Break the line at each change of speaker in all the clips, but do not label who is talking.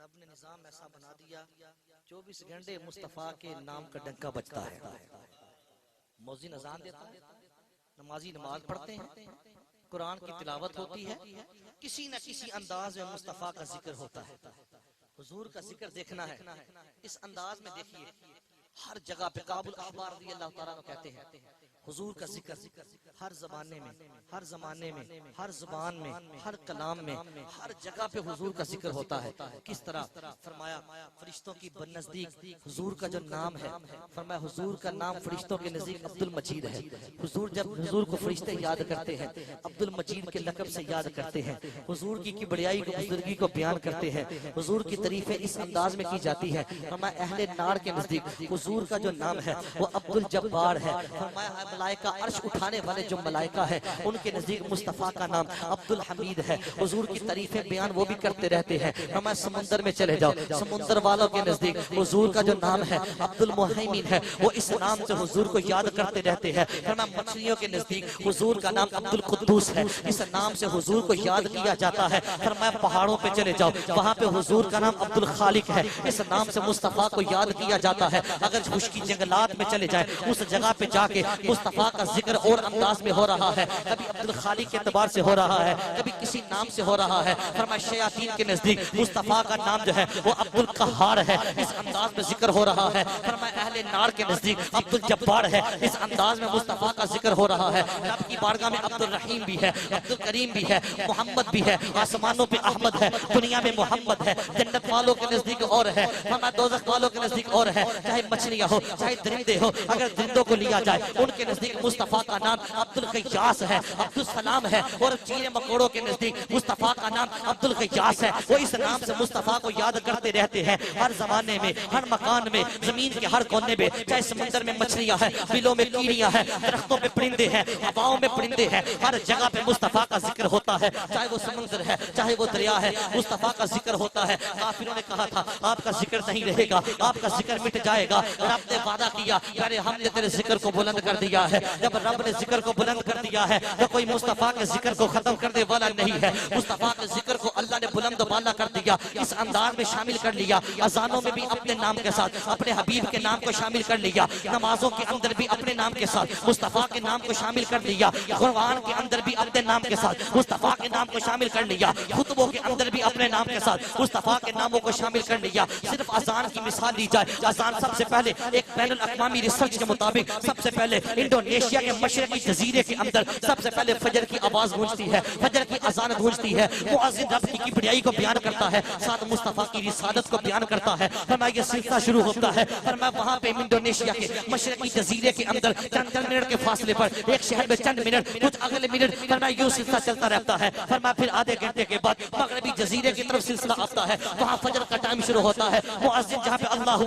रब ने निजाम ऐसा बना दिया 24 घंटे मुस्तफा के नाम का डंका बजता है। मौज़िन अज़ान देता है, नमाजी नमाज पढ़ते हैं, कुरान की तिलावत होती है, किसी न किसी अंदाज में मुस्तफा का जिक्र होता है। हुजूर का जिक्र देखना है इस अंदाज में, देखिए हर जगह पे काबुल अहबार रज़ियल्लाहु ताला अन्हु कहते हैं हुजूर का जिक्र हर जमाने में, हर जमाने में, हर जुबान में, हर कलाम में, हर जगह पे हुजूर का जिक्र होता है। किस तरह फरमाया, फरिश्तों की नजदीक हुजूर का जो नाम है, फरमाया हुजूर का नाम फरिश्तों के नजदीक अब्दुल मजीद है। हुजूर जब हुजूर को फरिश्ते याद करते हैं अब्दुल मजीद के लक़ब से याद करते हैं। हुजूर की किबरियाई को, बुजुर्गी को बयान करते हैं। हुजूर की तारीफें इस अंदाज में की जाती है। फरमाया अहले नार के नजदीक हुजूर का जो नाम है वो अब्दुल जब्बार है। फरमाया मलाइका अर्श उठाने वाले जो मलाइका है उनके नजदीक मुस्तफा का नाम अब्दुल हमीद है। हुजूर की तारीफें बयान वो भी करते रहते हैं। हमें समुंदर में चले जाओ, समुंदर वालों के नजदीक हुजूर का जो नाम है अब्दुल मुहैमिन है, वो इस नाम से हुजूर को याद करते रहते हैं। हमें मछलियों के नजदीक हुजूर का नाम अब्दुल कुद्दूस है, इस नाम से हुजूर को याद किया जाता है। फरमाया पहाड़ों पे चले जाओ, वहां पे हुजूर का नाम अब्दुल खालिक है, इस नाम से मुस्तफा को याद किया जाता है। अगर खुशकी जंगलात में चले जाए उस जगह पे जाके मुस्तफा का जिक्र और अंदाज में हो रहा है, कभी अब्दुल खालिक के एतबार से हो रहा है, कभी किसी नाम से हो रहा है। फरमाया शयातीन के नजदीक मुस्तफा का नाम जो है वो अब्दुल कहार है, इस अंदाज में जिक्र हो रहा है। फरमाया अहले नार के नजदीक अब्दुल जब्बार है, इस अंदाज में मुस्तफा का जिक्र हो रहा है। रब की बारगाह में अब्दुल रहीम भी है, अब्दुल करीम भी है, मोहम्मद भी है, आसमानों पे अहमद है, दुनिया में मोहम्मद है। जन्नत वालों के नजदीक और है, फरमाया दोज़ख वालों के नजदीक और है। चाहे मछलियां हो, चाहे दरिंदे हो, अगर दरिंदों को लिया जाए उनके नजदीक मुस्तफा का नाम अब्दुल क़यास है, अब्दुल सलाम है। और कीड़े मकोड़ों के नजदीक मुस्तफा का नाम अब्दुल क़यास है। वो इस नाम से मुस्तफा को याद करते रहते हैं हर जमाने में, हर मकान में, जमीन के हर कोने में। चाहे समंदर में मछलियां हैं, बिलों में कीड़ियां हैं, दरख्तों पे परिंदे हैं, हवाओं में परिंदे हैं, हर जगह पे मुस्तफा का जिक्र होता है। चाहे वो समंदर है, चाहे वो दरिया है, मुस्तफा का जिक्र होता है। काफिरों ने कहा था आपका जिक्र नहीं रहेगा, आपका जिक्र मिट जाएगा। रब ने वादा किया, अरे हमने तेरे जिक्र को बुलंद कर दिया है। जब रब ने जिक्र को बुलंद कर दिया है तो कोई मुस्तफा के जिक्र को खत्म करने वाला नहीं है। मुस्तफा के जिक्र को अल्लाह ने बुलंद बाला कर दिया, इस अंदाज में शामिल कर लिया। अजानों में भी अपने नाम के साथ अपने हबीब के नाम को शामिल कर लिया, नमाजों के अंदर भी अपने नाम के साथ मुस्तफा के नाम को शामिल कर लिया, कुरान के अंदर भी अपने नाम के साथ मुस्तफा के नाम को शामिल कर लिया, खुतबों के अंदर भी अपने नाम के साथ मुस्तफा के नामों को शामिल कर लिया। सिर्फ अजान की मिसाल ली जाए, अजान सबसे पहले एक बैनुल अक़वामी रिसर्च के मुताबिक सबसे पहले इंडोनेशिया के मशरकी जजीरे के अंदर सबसे पहले फजर की आवाज गूंजती है, फजर की अजान गूंजती है। मुअज्जिन रब की किबरियाई को बयान करता है, साथ मुस्तफा की रिसालत को बयान करता है। फरमाया ये सिलसिला शुरू होता है। फरमाया वहां पे इंडोनेशिया के मशरकी जजीरे के अंदर चंद मिनट के फासले पर एक शहर में चंद मिनट, कुछ अगले मिनट, फरमाया यूं सिलसिला चलता रहता है। फरमाया फिर आधे घंटे के बाद मगरबी जजीरे की तरफ सिलसिला आता है, वहां फजर का टाइम शुरू होता है। मुअज्जिन जहां पे अल्लाहु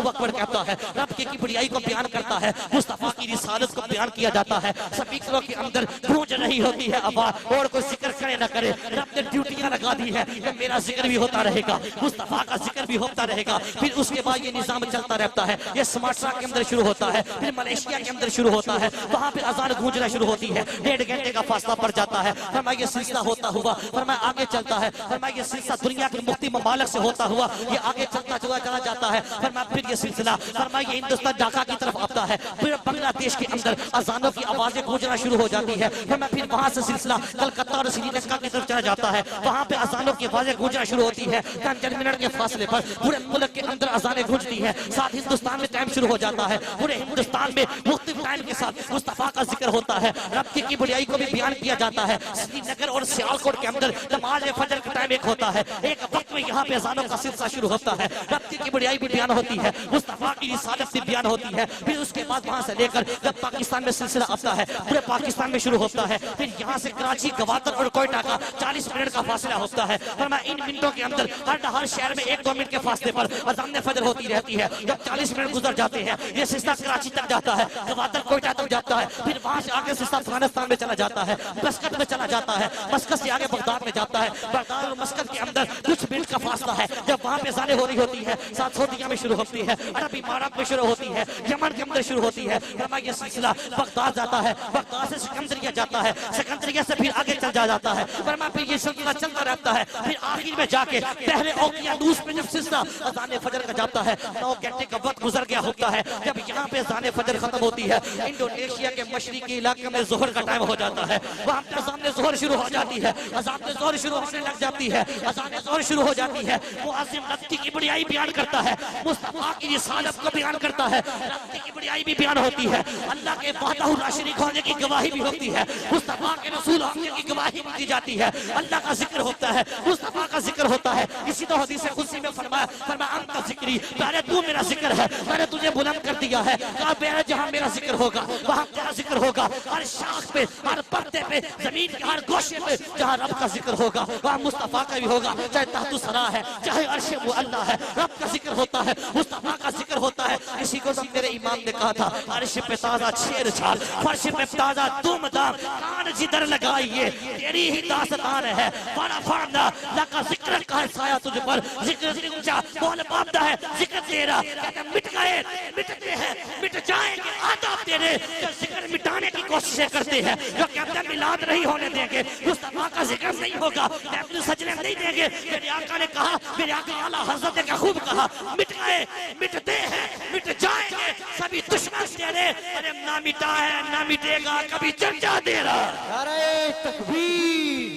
अकबर कहता है, रब की किबरियाई को बयान करता है, मुस्तफा की रिसालत को बयान किया जाता है। स्पीकरों के अंदर गूंज रही होती है आवाज, और कोई जिक्र करे ना करे, रब ने ड्यूटियां लगा दी है कि मेरा जिक्र भी होता रहेगा, मुस्तफा का जिक्र भी होता रहेगा। फिर उसके बाद ये निजाम चलता रहता है। ये सुमात्रा के अंदर शुरू होता है, फिर मलेशिया के अंदर शुरू होता है, वहां पे अजान गूंजना शुरू होती है। 1.5 घंटे का फासला पड़ जाता है। फरमाया ये सिलसिला होता हुआ फरमाया आगे चलता है। फरमाया ये सिलसिला दुनिया के मुफ्ती ममालिक से होता हुआ ये आगे चलता चला जाता है। फरमाया फिर ये सिलसिला फरमाया ये हिंदुस्तान ढाका की तरफ आता है, फिर बांग्लादेश के अंदर अजानों की आवाजें गूंजना शुरू हो जाती है। फिर वहां से सिलसिला कलकत्ता और श्रीलंका की तरफ चला जाता है, वहां पे अजानों की आवाजें गूंजना शुरू होती है। चंद मिनट के फासले पर पूरे मुल्क के अंदर अजानें गूंजती है। साथ हिंदुस्तान में टाइम शुरू हो जाता है, पूरे हिंदुस्तान में मुख्तलिफ टाइम के साथ मुस्तफा का जिक्र होता है। रब की किबरियाई को भी बयान किया जाता है। श्रीनगर और सियालकोट के अंदर नमाज फजर का टाइम एक होता है, एक वक्त में यहाँ पे अजानों का सिलसिला शुरू होता है। रब की किबरियाई भी बयान होती है, मुस्तफा की रिसालत भी बयान होती है। फिर उसके बाद वहां से लेकर जब पाकिस्तान में सिलसिला आता है, पूरे पाकिस्तान में शुरू होता है। फिर यहाँ से कराची, गवादर और कोयटा का 40 मिनट का फासला होता है। फरमाया इन मिनटों के अंदर हर शहर में 1-2 मिनट के फासले पर अज़ान फजर होती रहती है। जब 40 मिनट गुजर जाते हैं, ये सिलसिला कराची तक जाता है, गवादर कोयटा तक जाता है। फिर वहां से आगे सिलसिला अफगानिस्तान में चला जाता है, मस्कत में चला जाता है, मस्कत से आगे बगदाद में जाता है। बगदाद और मस्कत के अंदर कुछ मिनट का फासला है। जब वहां पे अज़ानें हो रही होती है, साथ सऊदीया में शुरू होती है, अरब इमारात में शुरू होती है, यमन के अंदर मुकर शुरू होती है। फरमाया ये सिलसिला बगदाद जाता है, बगदाद से सिकंदरिया जाता है, सिकंदरिया से फिर आगे चल जाता है। फरमाया फिर ये सिलसिला चलता रहता है। फिर आखिर में जाके पहले औकियानूस में जब सिलसिला अज़ान फजर का जाता है, 9 घंटे का वक्त गुजर गया होता है। जब यहाँ पे अज़ान फजर खत्म होती है, इंडोनेशिया के मशरिकी इलाके में ज़ोहर का टाइम हो जाता है। वहाँ पे अज़ान ज़ोहर शुरू हो जाती है, अज़ान ज़ोहर शुरू होने लग जाती है, अज़ान ज़ोहर शुरू हो जाती है। मुअज़्ज़िन रत्ती की बढ़ियाई बयान करता है, मुस्तफा की रिसालत को बयान करता है, रत्ती की बढ़ियाई भी बयान होती है, अल्लाह के वहदहू ला शरीक होने की गवाही भी होती है, मुस्तफा के रसूल होने की गवाही भी दी जाती है, अल्लाह का जिक्र होता है, मुस्तफा का जिक्र होता है। इसी तो हदीस कुदसी में फरमाया अंत जिक्री, पहले तू मेरा जिक्र है, मैंने तुझे बुलंद कर दिया है। कहा पहले जहां मेरा जिक्र होगा वहां तेरा जिक्र होगा, हर शाख पे, हर पर्दे पे, जमीन के हर गोशे पे जहां रब का जिक्र होगा वहां मुस्तफा का भी होगा। चाहे तहतु सरा है, चाहे अर्श मुअल्ला है, रब का जिक्र होता है, मुस्तफा का जिक्र होता है। इसी को सब मेरे इमाम ने कहा था, अर्श पे ताजा शेर छाल, फर्श पे ताजा तुम दाम, कान जिधर लगाइए तेरी ही दास्तान है। बड़ा फरना लका जिक्र का साया तुझ पर, जिक्र से ऊंचा बोल बाबदा है, जिक्र तेरा कहते मिट गए, मिटते हैं, मिट जाएंगे आदाब तेरे। जो जिक्र मिटाने की कोशिशें करते हैं, जो कहते हैं मिलाद नहीं होने देंगे, मुस्तफा का जिक्र नहीं होगा, महफिल सजने नहीं देंगे। मेरे आका ने कहा, मेरे आका आला हज़रत ने खूब कहा, मिट गए, मिटते हैं, मिट जाएंगे सभी दुश्मन तेरे। अरे ना मिटा है ना मिटेगा कभी चर्चा तेरा।
नाराए तकबीर,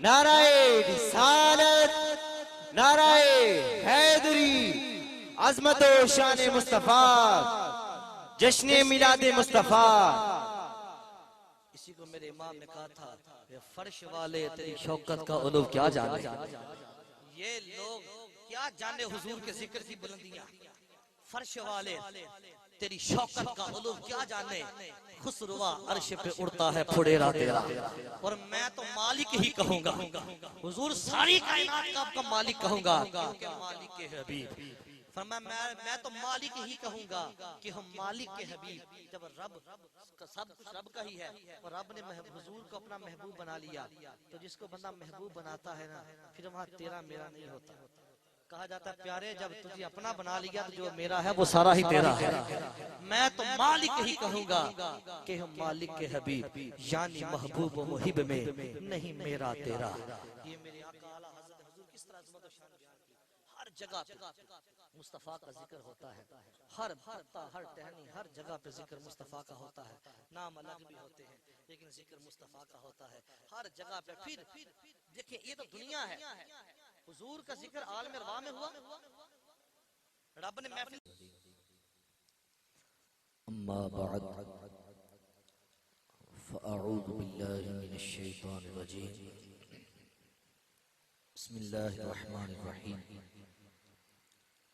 नाराए रिसालत, नाराए हैदरी, अज़मत व शान मुस्तफा, जश्न मिलाद मुस्तफा।
इसी को मेरे इमाम ने कहा था, ये फर्श वाले तेरी शौकत का उलूव क्या जाने, ये लोग क्या जाने हुजूर के जिक्र की बुलंदियां। फर्श वाले तेरी शौकत का उलूव क्या जाने, खुसरुआ अर्श पे उड़ता है फुडेरा तेरा। और मैं तो मालिक ही कहूंगा, हुजूर सारी कायनात का आपका मालिक कहूंगा, क्योंकि मालिक के हबीब। फरमाया मैं तो मालिक ही कहूंगा कि हम मालिक के हबीब। जब रब सब कुछ रब का ही है और रब ने हुजूर को अपना महबूब बना लिया, तो जिसको बंदा महबूब बनाता है ना, फिर वहां तेरा मेरा नहीं होता। कहा जाता है प्यारे जब तुझे अपना बना लिया तो जो मेरा है वो सारा ही तेरा है। मैं तो मालिक ही कहूंगा कि हम मालिक के हबीब, यानी महबूब व मुहिब में नहीं मेरा तेरा। ये मेरे आका आला हज़रत हुजूर किस तरह अज़मत व शान बयान की। हर जगह पे मुस्तफा का जिक्र होता है, हर पत्ता, हर टहनी, हर जगह पे जिक्र मुस्तफा का होता है। नाम अलग भी होते हैं लेकिन जिक्र मुस्तफा का होता है हर जगह पे। फिर देखिए ये तो दुनिया है, हुजूर का जिक्र आलम रवा में हुआ, रब ने महफिल। अम्मा बाद फ़अऊज़ु बिल्लाहि मिनश शैतानिर रजीम, बिस्मिल्लाहिर रहमानिर रहीम।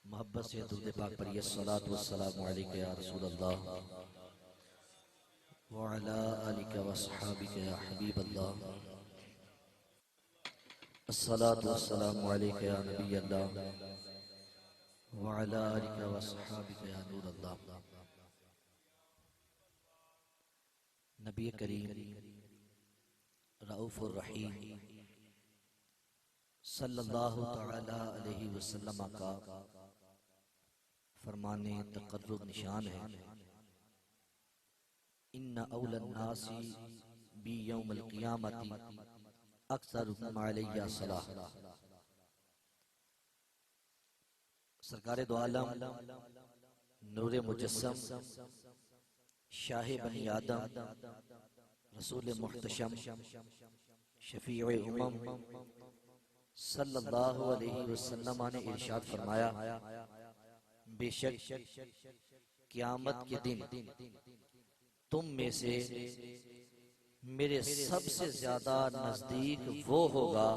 मोहब्बत से दुरूद पाक पढ़िए, सलातु वस्सलामु अलैका या रसूल अल्लाह व अला आलिका व अस्हाबिका या हबीब अल्लाह, अस्सलातु वस्सलामु अलैका या नबी अल्लाह व अला आलिका व अस्हाबिका या नूर अल्लाह। नबी करीम रऊफुर रहीम सल्लल्लाहु तआला अलैहि वसल्लम का फरमाने तकर्रुब निशान है, इन्ना औलन नासी बी यौमल क़ियामती अक्सरुहुम अलैया सलाह। सरकारे दो आलम नूरे मुजस्सम शाह बनी आदम रसूल मुहतशम शफीए उम्मम सल्लल्लाहु अलैहि वसल्लम ने इरशाद फरमाया, बेशक क़यामत के दिन तुम में से मेरे सबसे ज्यादा नजदीक वो होगा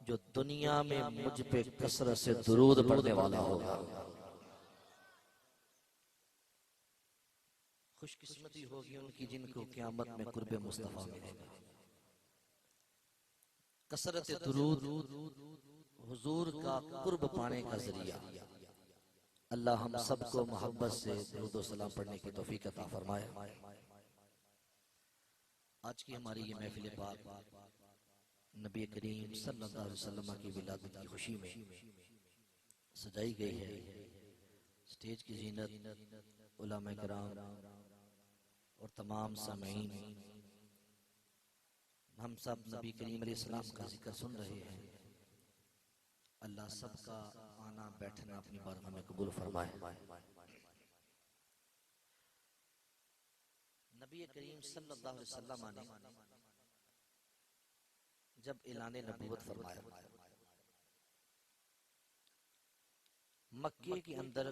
जो दुनिया में मुझ पे कसरत से दुरूद पढ़ने वाला होगा। खुशकिस्मती होगी उनकी जिनको क़यामत में कुर्बे मुस्तफा मिलेगा। कसरत दुरूद हुजूर का कुर्ब पाने का जरिया। अल्लाह हम सबको मोहब्बत से दुरूद व सलाम पढ़ने की तौफीक अता फरमाए। आज की हमारी ये महफिल पाक नबी करीम सल्लल्लाहु अलैहि वसल्लम की विलादत की खुशी में सजाई गई है। स्टेज की जीनत उलमा किराम और तमाम सामीन, हम सब नबी करीम अलैहिस्सलाम का जिक्र सुन रहे हैं। अल्लाह सबका आना बैठना अपनी बारगाह में कबूल फरमाए। नबी करीम सल्लल्लाहु अलैहि वसल्लम ने जब ऐलान नबूवत फरमाया, मक्के के अंदर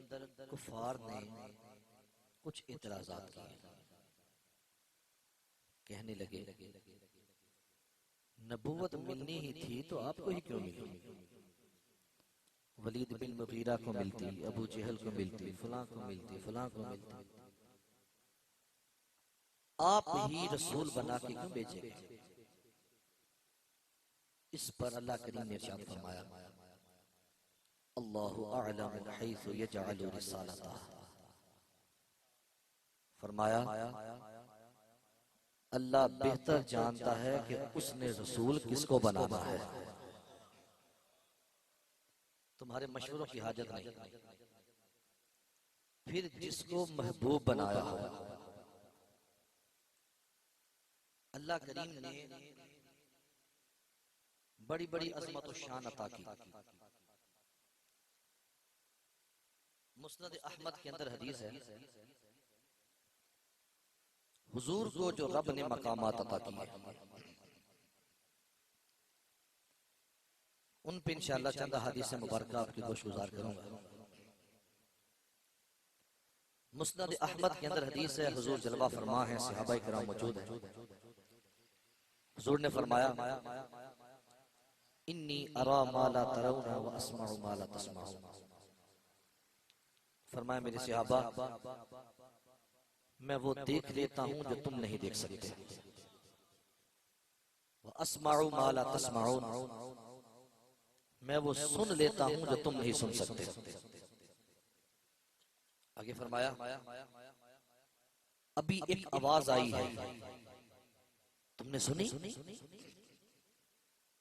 कुफार ने कुछ इतराजात किए, कहने लगे नबूवत मिलनी ही थी तो आपको ही क्यों मिली? वलीद बिन मुगीरा को मिलती, अबू जहल को मिलती, फलां को मिलती, फलां को मिलती, आप ही रसूल बना के क्यों भेजे गए? इस पर अल्लाह करीम ने इरशाद फरमाया, अल्लाहु अअलम हैसु यजअलु रिसालतह। फरमाया अल्लाह बेहतर जानता है कि उसने रसूल किसको बनाना है। तुम्हारे मशवरों की हाजत नहीं। फिर जिसको महबूब बनाया हो, अल्लाह करीम ने बड़ी बड़ी अजमत और शान अता की। मुस्नद अहमद के अंदर हदीस है, हुजूर को जो रब ने मकामात अता किए, उन पे इंशाअल्लाह चंद हदीस मुबारक आपकी गोशगुजार करूंगा। मुस्नद अहमद के अंदर हदीस है, हुजूर जलवा फरमा है, सहाबाए किराम मौजूद हैं। हुजूर ने फरमाया इन्नी अरा मा ला तरौना व अस्मउ मा ला तस्मऊन। फरमाया मेरे सहाबा, मैं वो देख लेता हूं जो तुम नहीं देख सकते, व अस्मउ मा ला तस्मऊन, मैं वो सुन लेता हूं जो तुम नहीं सुन सकते। आगे फरमाया अभी एक आवाज आई है, तुमने सुनी?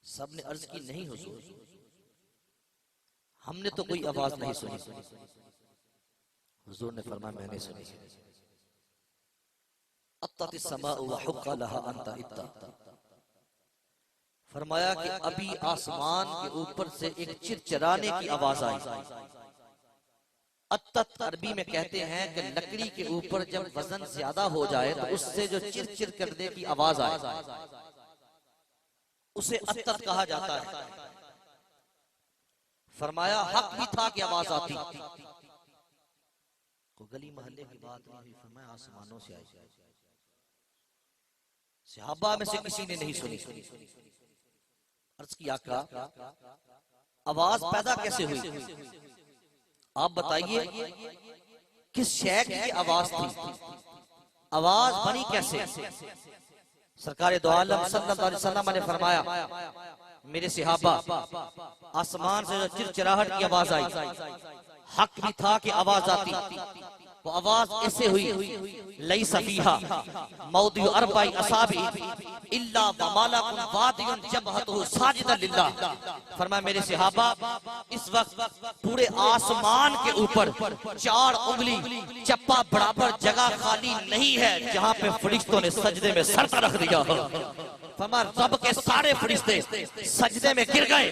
सबने अर्ज की नहीं हुजूर, हमने तो कोई आवाज नहीं सुनी। हुजूर ने फरमाया मैंने सुनी। अत्ततिस समाउ व हुक्का लहा अंता इत्ता। फरमाया कि अभी आसमान के ऊपर से एक चिरचिराने की आवाज आई। अत्तत अरबी में कहते हैं कि लकड़ी के ऊपर जब वजन ज्यादा हो जाए तो उससे जो चिरचिर करने की आवाज आए उसे अत्तत कहा जाता है। फरमाया हक भी था कि आवाज आती, को गली मोहल्ले की बात नहीं हुई, फरमाया आसमानों से आई। सहाबा में से किसी ने नहीं सुनी। अर्ज किया आका आवाज पैदा कैसे हुई? आप बताइए किस शय की आवाज थी, आवाज बनी कैसे? सरकार दो आलम सल्लल्लाहु अलैहि वसल्लम ने फरमाया मेरे सहाबा, आसमान से जो चिरचिराहट की आवाज आई, हक भी था कि आवाज आती। वो आवाज ऐसे हुई लई सफीहा मौदी अरबाई असाबी इल्ला वमालाकुन वादियुन जबहतहु साजिदन लिल्लाह। फरमाया मेरे सहाबा, इस वक्त पूरे आसमान के ऊपर 4 उंगली चप्पा बराबर जगह खाली नहीं है जहां पे फरिश्तों ने सजदे में सर रख दिया हो। फरमाया रब के सारे फरिश्ते सजदे में गिर गए,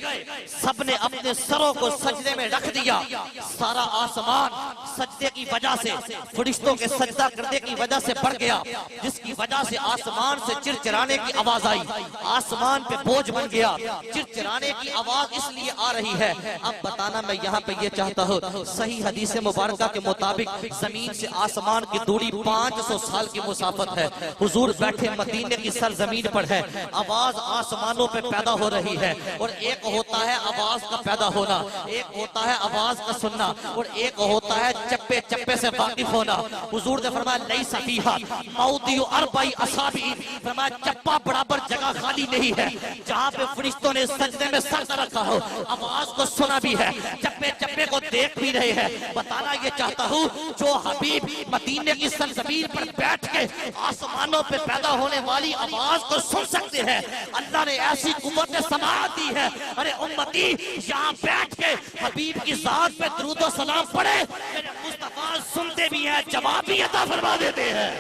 सबने अपने सरों को सजदे में रख दिया। सारा आसमान सजदे की वजह से, फरिश्तों के सजदा करने की वजह से बढ़ गया, जिसकी वजह से आसमान से चिरचिराने की आवाज आई, आसमान पे बोझ बन गया। चिरचिराने की आवाज इसलिए आ रही है, अब बताना मैं यहाँ पे ये चाहता हूँ, सही हदीस मुबारक के मुताबिक जमीन से आसमान की दूरी 500 साल की मुसाफत है। हुजूर बैठे मदीने की सरजमीन पर है, आवाज आसमानों पे पैदा हो रही है। और एक होता है आवाज का पैदा होना, एक होता है आवाज का सुनना, और एक होता है चप्पे चप्पे से वाकिफ होना। हुजूर ने फरमाया लई सफीहा मौदी अरबाई असाबी, फरमाया चप्पा बराबर जगह खाली नहीं है जहां पे फरिश्तों ने सजदे में सर रखा हो। आवाज को सुना भी है, चप्पे चप्पे को देख भी रहे हैं। बताना ये चाहता हूँ, जो हबीब मदीने की सरजमीन पर बैठ के आसमानों पे पैदा होने वाली आवाज को सुन सकते हैं, अल्लाह ने ऐसी कुव्वत समाअत दी है। अरे उम्मती, यहाँ बैठ के हबीब की जात पे दुरूद और सलाम पढ़े, मेरे मुस्तफा
सुनते भी हैं, जवाब भी अता फरमा देते हैं।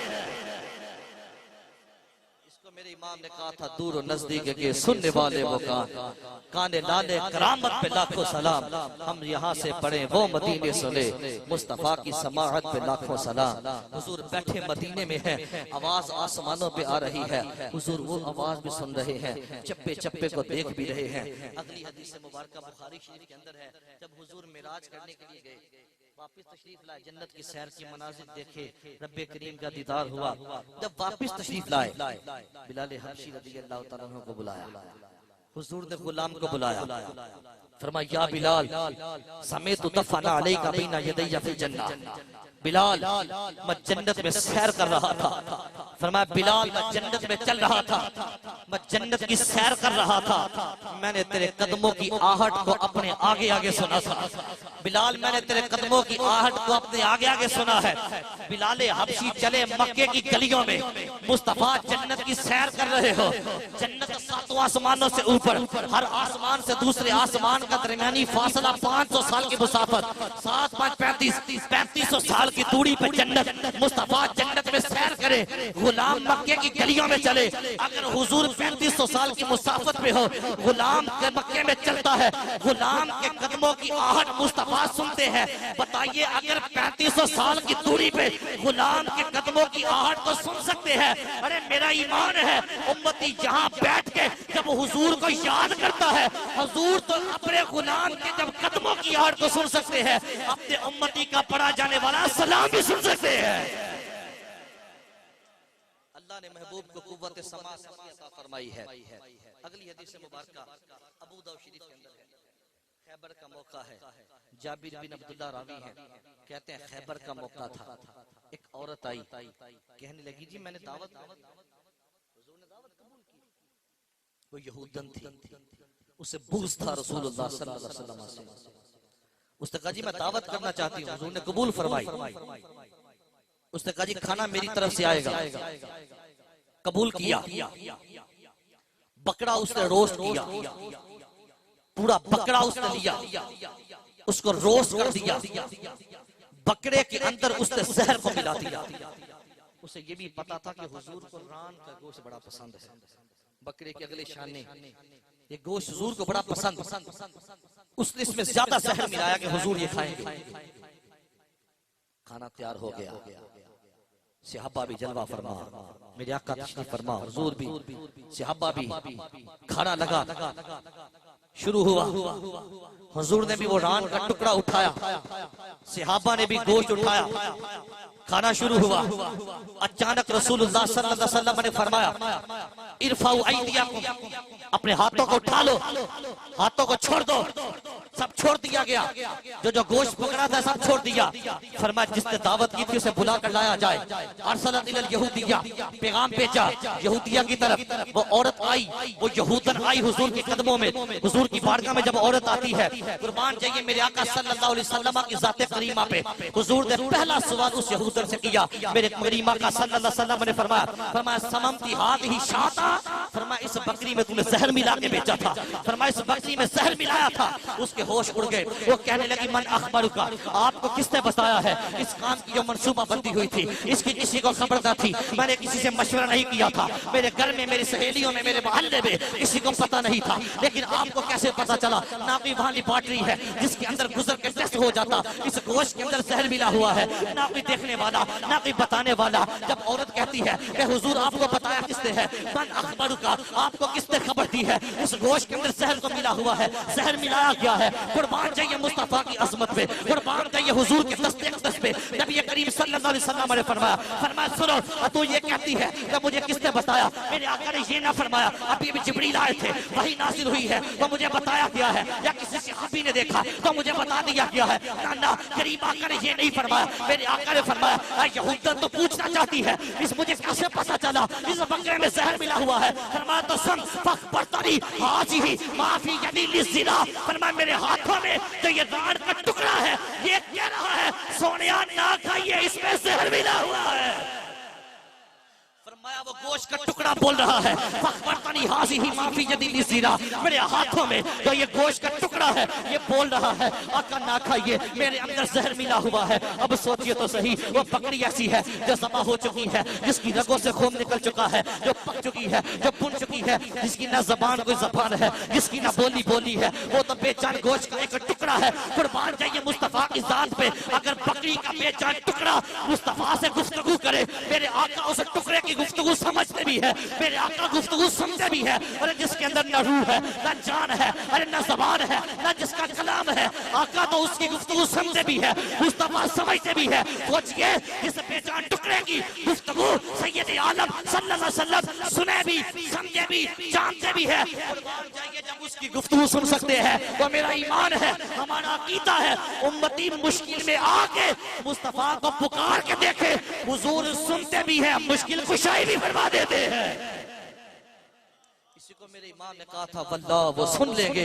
इसको मेरे इमाम ने कहा था, दूर और नजदीक के सुनने वाले वो काने लाले करामत पे लाखों सलाम। हम यहाँ से पढ़े वो मदीने सुने, मुस्तफा की समाहत पे लाखों सलाम। हुजूर बैठे मदीने में है, आवाज आसमानों पे आ रही है, हुजूर वो आवाज भी सुन रहे हैं, चप्पे चप्पे को देख भी रहे हैं। अगली हदीस मुबारक बुखारी शरीफ के अंदर है, जब हुजूर मिराज करने के लिए गए, वापिस तशरीफ लाए, जन्नत की सैर की मनाजिर देखे, रब्बे करीम का दीदार हुआ। जब वापिस तशरीफ लाए, बिलाल हबशी रज़ियल्लाहु तआला अन्हु को बुलाया, हुजूर ने गुलाम को बुलाया, फरमाया या बिलाल समेतु दफना अलैका बैना यदैया फिल जन्नह। बिलाल मैं जन्नत में सैर कर रहा था। फरमाया बिलाल मैं जन्नत में चल रहा था, मैं जन्नत की सैर कर रहा था, मैंने तेरे कदमों की आहट को अपने आगे आगे सुना था। बिलाल मैंने तेरे कदमों की आहट को अपने आगे आगे सुना है। बिलाल हबशी चले मक्के की गलियों में, मुस्तफा जन्नत की सैर कर रहे हो, जन्नत सातों आसमानों से ऊपर, हर आसमान से दूसरे आसमान का दरमियानी फासला 500 साल की मुसाफत, 7 5 3500 साल की दूरी पर जन्नत। मुस्तफा जन्नत में सैर करे, गुलाम मक्के की गलियों में चले। अगर हुजूर 3500 साल की मुसाफत पे हो, गुलाम के मक्के में चलता है, गुलाम के कदमों की आहट मुस्तफा सुनते हैं। बताइए अगर 3500 साल की दूरी पे गुलाम के कदमों की आहट को सुन सकते हैं, अरे मेरा ईमान है उम्मती जहां बैठ के जब हुजूर को याद करता है, हुजूर तो अपने गुलाम के जब कदमों की आहट को सुन सकते हैं, अपने उम्मती का पढ़ा जाने वाला सलाम भी सुन सकते हैं। अल्लाह ने महबूब को कुव्वत समा अता फरमाई है। अगली हदीस मुबारक अबू दाऊद शरीफ के अंदर है, खैबर का मौका है, जाबिर बिन अब्दुल्लाह रावी हैं, कहते हैं खैबर का मौका था, एक औरत आई, कहने लगी जी मैंने दावत, हुजूर ने दावत कबूल की। वो यहूदन थी, उसे बुग़्ज़ था रसूलुल्लाह सल्लल्लाहु अलैहि वसल्लम से। उसने कहा जी मैं दावत करना चाहती हूँ, हुजूर ने कबूल फरमाई। उसने कहा जी खाना मेरी तरफ से आएगा, कबूल किया। बकरा उसने रोस्ट किया, पूरा बकरा उसने लिया, उसको रोस्ट कर दिया, बकरे के अंदर उसने जहर को मिला दिया। उसे ये भी पता था कि हुजूर को रान का गोश्त बड़ा पसंद है, बकरे के अगले शाने, ये गोश्त हुजूर को बड़ा पसंद। उसने इसमें ज्यादा जहर मिलाया कि हुजूर ये खाएंगे। खाना तैयार हो गया, सहाबा भी जलवा फरमा, मेरे आका तशरीफ फरमा, हुजूर भी, सहाबा भी, खाना लगा, शुरू हुआ। हुजूर ने भी वो रान का टुकड़ा उठाया, सहाबा ने भी गोश्त उठाया, खाना शुरू हुआ। अचानक रसूलुल्लाह सल्लल्लाहु अलैहि वसल्लम ने फरमाया इरफाउ ऐदियाकुम, अपने हाथों को उठा लो, हाथों को छोड़ दो। सब छोड़ दिया गया, जो गोश्त पकड़ा था सब छोड़ दिया। फरमाया जिसने दावत की थी उसे बुला कर लाया जाए। अरसलत इलल यहूदिया, पैगाम भेजा यहूदिया की तरफ। वो औरत आई, वो यहूदन आई हुजूर के कदमों में, हुजूर की बारगाह में जब औरत आती है, कुर्बान जाइए मेरे आका सल्लल्लाहु अलैहि वसल्लम की ज़ाते करीमा पे, हुजूर ने पहला सवाल उस यहूदन से किया। मेरे करीमा का सल्लल्लाहु अलैहि वसल्लम ने फरमाया सममती हादिही शाता, फरमाया इस बकरी में तुमने जहर मिला के बेचा था, फरमाया इस बकरी में जहर मिलाया था। उसके होश उड़ गए, वो कहने लगी मन अखबरुका, आपको किसने बताया है? इस काम की जो मंसूबा बंदी हुई थी इसकी किसी को खबर न थी, मैंने किसी से मशवरा नहीं किया था, मेरे घर में, मेरी सहेलियों में, मेरे मोहल्ले में किसी को पता नहीं था, लेकिन आपको कैसे पता चला? ना कोई वहां लैबोरेटरी है जिसके अंदर गुजर के टेस्ट हो जाता, इस गोश्त के अंदर जहर मिला हुआ है, ना कोई देखने वाला, ना कोई बताने वाला। जब औरत कहती है कि हुजूर आपको बताया किसने है? मन अखबरुका, आपको किसने खबर दी है? इस गोश्त के अंदर जहर को मिला हुआ है, जहर मिलाया गया है। कुर्बान जाइए मुस्तफा की अजमत पे, कुर्बान जाइए हुजूर के दस्ते अक़दस पे। नबी करीम सल्लल्लाहु अलैहि वसल्लम ने फरमाया सुनो, तो ये कहती है कि मुझे किसने बताया? मेरे आका ने ये ना फरमाया, अभी भी जिब्रील आए थे, वही नाज़िल हुई है तो मुझे बताया गया है, या किसी सहाबी ने देखा तो मुझे बता दिया गया है। ना करीम आका ने ये नहीं फरमाया, मेरे आका ने फरमाया यहूदन तो पूछना चाहती है इस मुझे कैसे पता चला इस बकरे में जहर मिला हुआ है? फरमाया तो सुन फखबरतनी हाज़िही माफी यदी लिज़िना, फरमाया मेरे हाथों में जो ये रान का टुकड़ा है ये कह रहा है सोनिया ना खाइए, इसमें जहर मिला हुआ है। फरमाया वो
गोश्त का टुकड़ा बोल रहा है, फखबरतनी हाज़ी ही माफी जदीदी ज़ीरा, मेरे हाथों में तो ये गोश्त का टुकड़ा है, ये बोल रहा है आका ना खाइए, मेरे अंदर जहर मिला हुआ है। अब सोचिए तो सही, वो बकरी ऐसी है जो ज़बा हो चुकी है, जिसकी रगों से खून निकल चुका है, जो पक चुकी है, जो बुन चुकी है, जिसकी ना जबान कोई जबान है, जिसकी ना बोली बोली है, वो तो बेजान गोश्त का एक टुकड़ा है। कुर्बान जाइए मुस्तफा की जात पे, अगर बकरी का बेजान टुकड़ा मुस्तफा से गुफ्तगू करे, मेरे आका उस टुकड़े की गुफ्तगू समझते भी है, मेरे आका गुफ्तगू सुनते भी है। अरे जिसके अंदर न रूह है, न जान है, अरे न जबान है, न जिसका कलाम है, आका तो उसकी गुफ्तगू सुनते भी है, मुस्तफा समझते भी है। सोचिए इस बेजान टुकड़े की गुफ्तगू सैयद आलम सल्लल्लाहु अलैहि वसल्लम सुने भी, समझे भी, जानते भी है। कुर्बान जाइए जब उसकी गुफ्तगू सुन सकते हैं, वो मेरा ईमान है, हमारा अकीदा है। उम्मती मुश्किल में आके मुस्तफा को पुकार के देखे, हुजूर सुनते भी है, मुश्किल कुशाई भी फरमा देते हैं।
किसी को मेरे इमाम ने कहा था वल्लाह वो सुन लेंगे,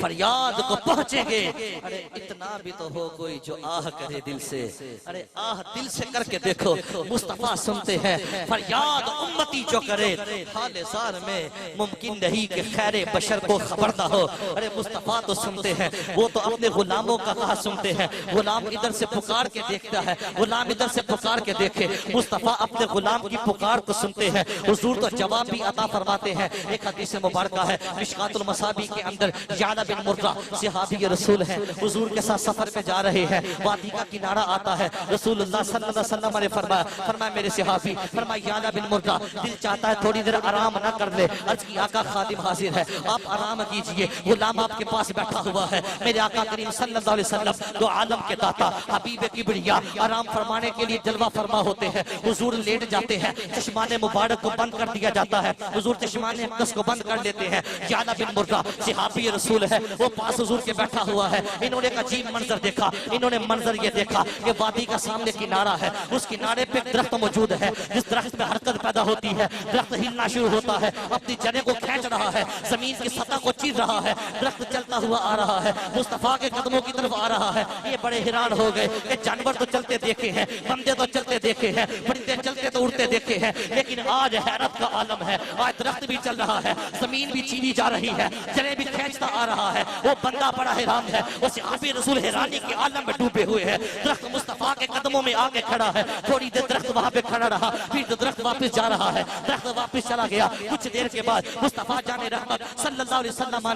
फरियाद को पहुंचेंगे। अरे इतना भी तो हो कोई जो आह करे दिल से, अरे आह दिल से करके देखो, मुस्तफा सुनते हैं। फरियाद उम्मती जो करे, हाले ज़ार में मुमकिन नहीं कि खैरे बशर को खबर ना हो। अरे मुस्तफा तो सुनते हैं, वो तो अपने गुलामों का कहा सुनते हैं। गुलाम इधर से पुकार के देखता है, गुलाम इधर से पुकार के देखे, मुस्तफा अपने गुलाम की पुकार को सुनते हैं। हुजूर तो जवाब भी अता फरमाते हैं। एक हदीस मुबारक है मिशकातुल मसाबी के अंदर, याला बिन मुर्रा सहाबी रसूल हैं, हुजूर के साथ सफर पे जा रहे हैं, वादी का किनारा आता है, रसूलुल्लाह सल्लल्लाहु अलैहि वसल्लम ने फरमाया मेरे सहाबी, फरमाया याला बिन मुर्रा दिल चाहता है थोड़ी देर आराम ना कर ले। अर्ज की आका खादिम हाजिर है, आप आराम कीजिए, गुलाम आपके पास बैठा हुआ है। मेरे आका करीम सल्लल्लाहु अलैहि वसल्लम दो आलम के दाता हबीब किबरिया आराम फरमाने के लिए जलवा फरमा होते हैं। हुजूर लेट जाते हैं, चश्माने मुबारक को बंद कर दिया जाता है, हुजूर चश्माने अक़दस को बंद कर लेते हैं। याला बिन मुर्रा सहाबी रसूल है, वो पास हुजूर के बैठा हुआ है। इन्होंने एक अजीब मंजर देखा, इन्होंने मंजर ये देखा कि वादी का सामने किनारा है, उस किनारे पे दरख्त मौजूद है, जिस दरख्त में हरकत पैदा होती है, दरख्त हिलना शुरू होता है, अपनी जड़ें को खींच रहा है, जमीन की सतह को चीर रहा है, दरख्त चलता हुआ आ रहा है, मुस्तफा के कदमों की तरफ आ रहा है। ये बड़े हैरान हो गए कि जानवर तो चलते देखे हैं, बंदे तो चलते देखे हैं, परिंदे चलते तो उड़ते देखे हैं, लेकिन आज हैरत का आलम है। आज दरख्त भी चल रहा है, जमीन भी चीरी जा रही है, जड़ें भी खींचता आ रहा है। वो बंदा बड़ा हैरान है, वो सहाबी रसूल हैरानी के आलम में डूबे हुए हैं। दरख्त मुस्तफा के कदमों में आके खड़ा है, थोड़ी देर दरख्त वहां पे खड़ा रहा, फिर तो दरख्त वापस जा रहा है, दरख्त वापस चला गया। कुछ देर के बाद मुस्तफा जाने रहमत सल्लल्लाहु अलैहि वसल्लम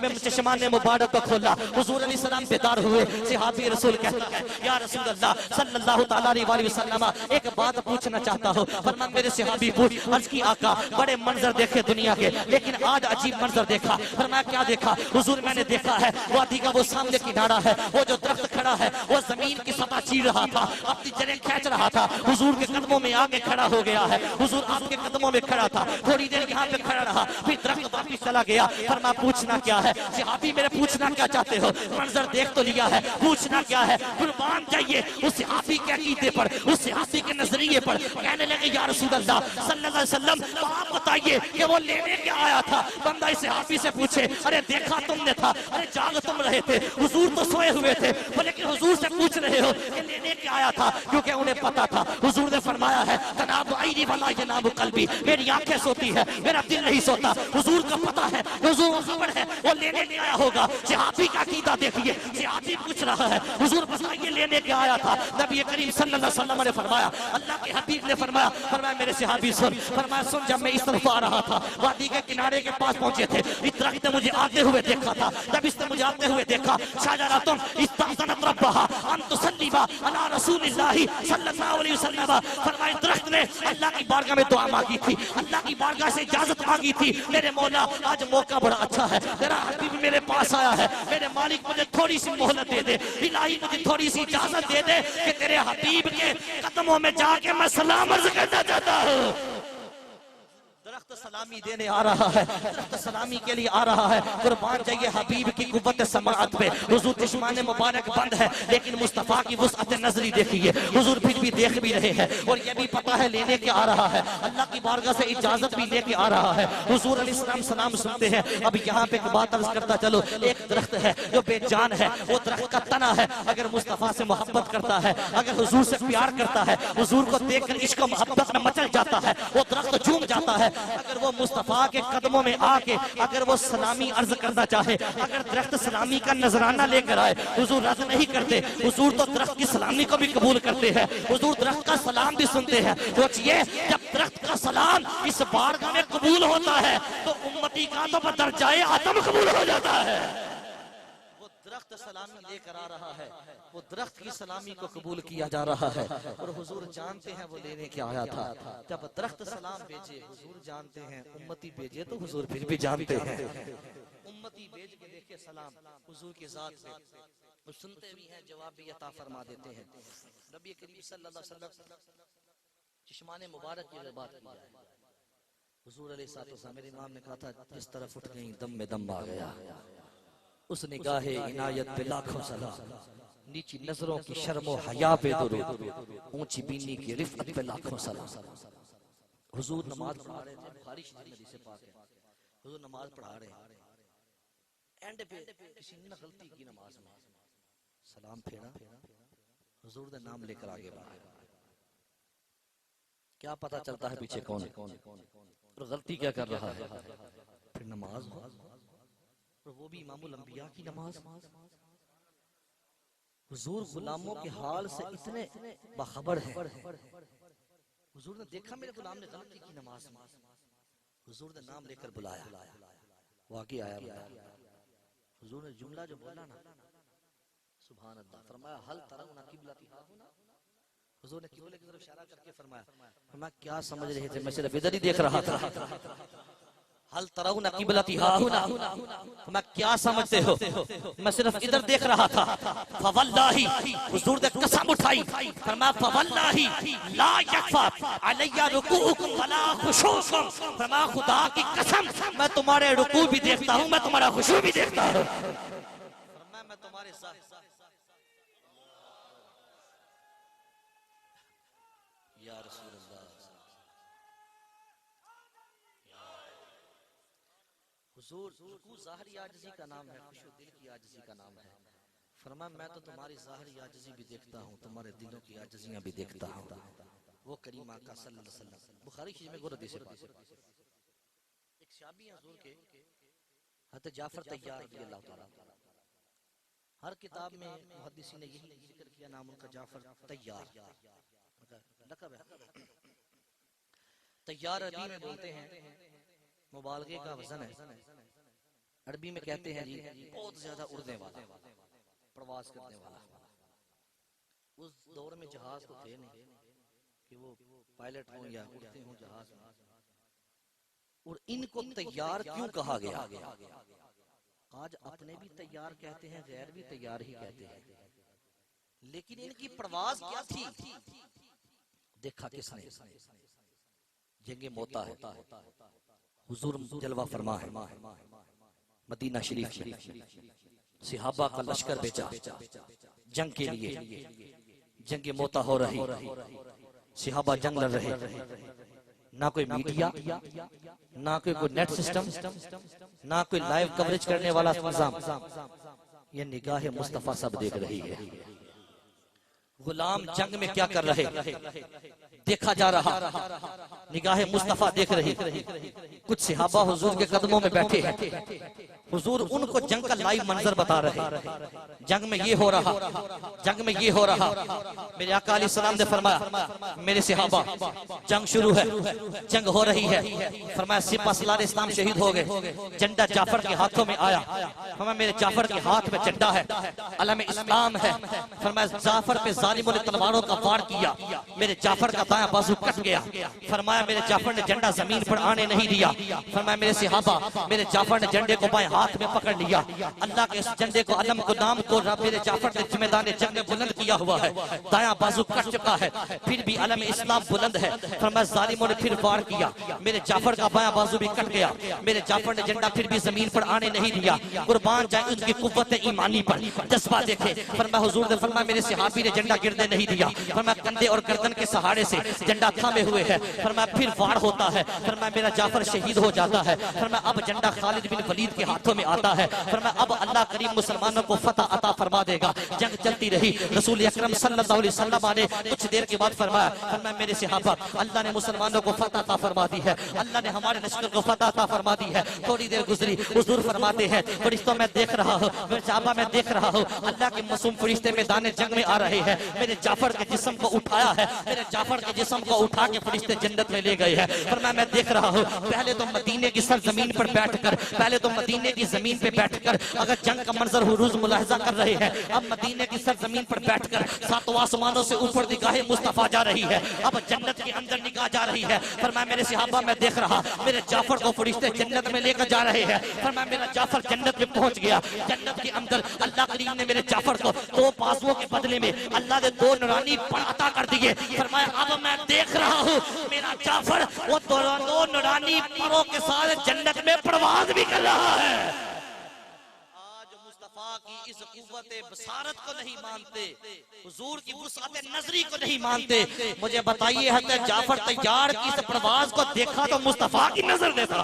ने चश्माने मुबारक को खोला, हुजूर अलैहि सलाम बेदार हुए। सहाबी रसूल कहता है या रसूल अल्लाह सल्लल्लाहु तआला अलैहि वसल्लम, एक बात पूछना चाहता हूँ। फरमान मेरे सहाबी पूछ। अर्ज की आका बड़े मंजर देखे दुनिया के, लेकिन आज अजीब मंजर देखा। फरमाया क्या देखा? हुजूर मैंने देखा है वादी का वो सामने किनारा है, वो जो दरख्त खड़ा है वो जमीन की सतह चीर रहा था, अपनी जड़ें खींच रहा था, हुजूर के कदमों में आगे खड़ा हो गया है। हुजूर आपके कदमों में खड़ा था, थोड़ी देर यहाँ पे खड़ा रहा, फिर दरख्त वापिस चला गया। फरमाया पूछना क्या है? सहाबी मेरे पूछना क्या चाहते हो? मंजर देख तो लिया है, पूछना क्या है? कुर्बान जाइए उस सहाबी के अकीदे पर, उस सहाबी के नजरिए पर। कहने लगे या रसूल अल्लाह सल्लल्लाहु अलैहि वसल्लम, तो आप बताइए कि वो लेने क्या आया था? बंदा इस सहाबी से पूछे, अरे देखा तुमने था, अरे जाग तुम रहे थे, हुजूर तो सोए हुए थे, लेकिन हुजूर से पूछ रहे हो कि लेने क्या आया था? क्योंकि उन्हें पता था। हुजूर ने फरमाया है तनाब आईनी वाला ये नाम कल्बी, मेरी आंखें सोती है, मेरा दिल नहीं सोता। हुजूर को पता है, हुजूर को खबर है वो लेने नहीं आया होगा। सहाबी का अकीदा देखिए, सहाबी पूछ रहा है हुजूर बताइए लेने क्या आया था? नबी करीम सल्लल्लाहु अलैहि वसल्लम ने फरमाया, अल्लाह के हबीब ने फरमाया, फरमाया मेरे सहाबी सुन। फरमाया सुन, जब मैं इस तरफ आ रहा था, वादी के किनारे के पास पहुंचे थे, इस दरख्त ने मुझे आते हुए देखा था। जब इसने मुझे आते हुए देखा, शाजरातुन इस्ताज़नत रब्बहा अन तुसल्लिमा अला रसूलिल्लाहि सल्लल्लाहु अलैहि वसल्लम। फरमाया दरख्त ने अल्लाह की बारगाह में दुआ मांगी थी, अल्लाह की बारगाह से इजाजत मांगी थी, मेरे मौला आज मौका बड़ा अच्छा है, तेरा हबीब मेरे पास आया है, मेरे मालिक मुझे थोड़ी सी मोहलत दे दे, इलाही मुझे थोड़ी सी इजाजत दे दे कि तेरे हबीब के कदमों में जाके मैं सलाम अर्ज करना चाहता हूँ। दरख्त
सलामी देने आ रहा है, दरख्त सलामी के लिए आ रहा है। कुर्बान जाइए हबीब की कुव्वत समाअत पे। हुजूर चश्माने मुबारक बंद है, लेकिन मुस्तफा की वुसअत नजरी देखिए, हुजूर फिर भी देख भी रहे हैं और ये भी पता है लेने के आ रहा है। अल्लाह की बारगाह से इजाजत भी लेके आ रहा है। हुजूर अलैहिस्सलाम सलाम सुनते हैं। अब यहाँ पे एक बात अर्ज करता चलो, एक दरख्त है जो बेजान है, वो दरख्त का तना है, अगर मुस्तफा से मोहब्बत करता है, अगर हुजूर से प्यार करता है, हुजूर को देखकर इश्क मोहब्बत में मचल जाता है, वो दरख्त झूम जाता है। अगर वो मुस्तफा के कदमों में आके अगर वो सलामी अर्ज करना चाहे, अगर दरख्त सलामी का नजराना लेकर आए, हुजूर रद्द नहीं करते। हुजूर तो दरख्त की सलामी को भी कबूल करते हैं, हुजूर दरख्त का सलाम भी सुनते हैं। सोचिए जब दरख्त का सलाम इस बारगाह में कबूल होता है तो उम्मती का तो दर्जाए आदम कबूल हो जाता है। वो दरख्त सलामी लेकर आ रहा है, वो दरख्त की सलामी को कबूल किया जा रहा है और हुजूर जानते हैं वो लेने क्या आया था। जब दरख्त सलाम भेजे, हुजूर जानते हैं उम्मती भेजे तो हुजूर फिर भी जानते हैं। उम्मती भेज के देखे सलाम हुजूर के साथ में, वो सुनते भी हैं, जवाब भी अता फरमा देते हैं। नबी करीम सल्लल्लाहु अलैहि वसल्लम चश्माने मुबारक की बात की जाए, हुजूर अलैहिस्सलाम मेरे इमाम ने कहा था जिस तरफ उठ गई दम में दम आ गया। उस निगाहे इनायत पे लाखों सलाम, नीची नजरों की शर्मो हया पे दुरूद, ऊंची बीनी की रिफत पे लाखों सलाम। हुजूर नमाज पढ़ा रहे थे, बुखारी शरीफ में हदीस पाक है, हुजूर नमाज पढ़ा रहे हैं, एंड पे किसी ने गलती की नमाज में, सलाम फेरा, हुजूर ने नाम लेकर आगे बढ़ा। क्या पता चलता है पीछे कौन और गलती क्या कर रहा है। फिर नमाज और वो भी इमामुल अंबिया की नमाज। हुजूर गुलामों के हाल से इतने बाखबर है। हुजूर ने देखा मेरे गुलाम ने गलती की नमाज में, हुजूर ने नाम लेकर बुलाया, वो आगे आया। हुजूर ने जुमला जो बोला ना, सुभान अल्लाह, फरमाया हल तरौना किबलती हाहुना। हुजूर ने किबले की तरफ इशारा करके फरमाया क्या समझ रहे थे, मैं सिर्फ इधर ही देख रहा था। हल तरौना किबलती हाहुना, मैं क्या समझते हो, मैं सिर्फ इधर देख रहा था। फवल्लाही, हुजूर ने कसम उठाई, फरमाया फवल्लाही ला यखफा अलैया रुकूउकुम वला खुशूकुम, फरमाया खुदा की कसम मैं तुम्हारे रुकू भी देखता हूं, मैं तुम्हारा खुशू भी देखता हूं। फरमाया मैं तुम्हारे साथ या रसूल अल्लाह। हुजूर रुकू ज़ाहिरी आजिज़ी का नाम है, खुशू दिल की आजिज़ी का नाम है। फरमाया मैं तो तुम्हारी ज़ाहिरी आजिज़ी भी देखता हूँ, तुम्हारे दिलों की आजिज़ियाँ भी देखता हूँ। वो करीम आका सल्लल्लाहु अलैहि वसल्लम बुखारी शरीफ में गुरदी से एक शाबी हुजूर के हज़रत जाफर तैयार रज़ियल्लाहु ताला, हर किताब में मुहद्दिसीन ने यही जिक्र किया, नाम उनका जाफर तैयार लक़ब है। तैयार अरबी में बोलते हैं, मुबालगे का वजन है, अरबी में कहते हैं जी बहुत ज्यादा उड़ने वाला, प्रवास करने वाला। उस दौर में जहाज तो थे नहीं कि वो पायलट हो या उड़ते हो जहाज में। और इनको तैयार क्यों कहा गया? आज अपने भी तैयार कहते हैं, गैर भी तैयार ही कहते हैं, लेकिन इनकी प्रवास क्या थी? देखा किसने? जंगे मोता है, हुजूर जलवा फरमा है, मदीना शरीफ में सहाबा का लश्कर भेजा जंग के लिए। जंग मोता हो रही, सहाबा जंग लड़ रहे, ना कोई मीडिया, ना कोई नेट सिस्टम, ना कोई लाइव कवरेज करने वाला निजाम। ये निगाह मुस्तफा सब देख रही है। गुलाम जंग में क्या कर रहे देखा जा रहा, निगाह मुस्तफा देख रही। कुछ सहाबा हुजूर के कदमों में बैठे हैं, हुजूर उनको जंग का लाइव मंजर बता रहे। जंग में ये हो रहा, जंग में ये हो रहा। मेरे आका अलैहिस्सलाम ने फरमाया मेरे सहाबा जंग शुरू है, जंग हो रही है। फरमाया सिपा सलार इस्लाम शहीद हो गए, झंडा जाफर के हाथों में आया। फरमाया मेरे जाफर के हाथ में झंडा है, अलम इस्लाम है। फरमाया जाफर पे जालिमों ने तलवारों का वार किया, मेरे जाफर का दायां बाजू कट गया। फरमाया मेरे जाफर ने झंडा जमीन पर आने नहीं दिया। फरमाया मेरे सहाबा मेरे जाफर ने झंडे को बाएं हाथ हाथ में पकड़ लिया। अल्लाह के इस झंडे को, अलम को, नाम को मेरे जाफर ने जिम्मेदार जंग में बुलंद किया हुआ है। दायां बाजू कट चुका है, फिर भी अलम इस्लाम बुलंद है। फरमाया जालिमों ने फिर वार किया, मेरे जाफर का बायां बाजू भी कट गया। मेरे जाफर ने झंडा फिर भी जमीन पर आने नहीं दिया। कुर्बान जाए उनकी कुव्वत ईमानी पर, जज्बा देखे। फरमाया हुजूर ने फरमाया मेरे सहाबी ने झंडा गिरने नहीं दिया। फरमाया कंधे और गर्दन के सहारे से झंडा थामे हुए है। फरमाया फिर वार होता है। फरमाया मेरा जाफर शहीद हो जाता है। फरमाया अब झंडा खालिद बिन वलीद के हाथों में आता है। फरमाया अब अल्लाह करीम मुसलमानों को फतह अता फरमा देगा। जंग चलती रही। रसूल अकरम सल्लल्लाहु अलैहि वसल्लम ने कुछ देर के बाद फरमाया, फरमाया मेरे सहाबा, अल्लाह ने मुसलमानों को फतह अता फरमा दी है। अल्लाह ने हमारे लश्कर को फतह अता फरमा दी है। थोड़ी देर गुजरी, हुजूर फरमाते हैं फरिश्तों मैं देख रहा हूँ, मेरे सहाबा मैं देख रहा हूँ, अल्लाह के मासूम फरिश्ते मैदान जंग में आ रहे हैं। मेरे जाफर के जिस्म को उठाया है, मेरे जाफर के जिस्म को उठा के फरिश्ते जन्नत में ले गए हैं। फरमाया मैं देख रहा हूँ, पहले तो मदीने की सरजमीन पर बैठकर, पहले तो मदीने की जमीन पे बैठकर अगर जंग का मंजर हुरूज मुलाहिजा कर रहे हैं, अब मदीने की सरजमीन पर बैठकर सातों आसमानों से ऊपर निगाहे मुस्तफा जा रही है, अब जन्नत के अंदर निगाह जा रही है। फरमाया मेरे सहाबा मैं देख रहा, मेरे जाफर को फरिश्ते जन्नत में लेकर जा रहे हैं। फरमाया मेरा जाफर जन्नत में पहुंच गया। जन्नत के अंदर अल्लाह करीम ने मेरे जाफर को दो बाजुओं के बदले में अल्लाह ने दो नूरानी पर अता कर दिए। फरमाया अब मैं देख रहा हूँ मेरा जाफर वो दो नूरानी परों के साथ जन्नत में प्रवास भी कर रहा है। आज मुस्तफा की इस कुव्वत बसारत को नहीं मानते, हुजूर की वुसअत नजरी को नहीं मानते। मुझे बताइए हज़रत जाफर तैयार की इस प्रवास को देखा तो मुस्तफा की नजर ने था,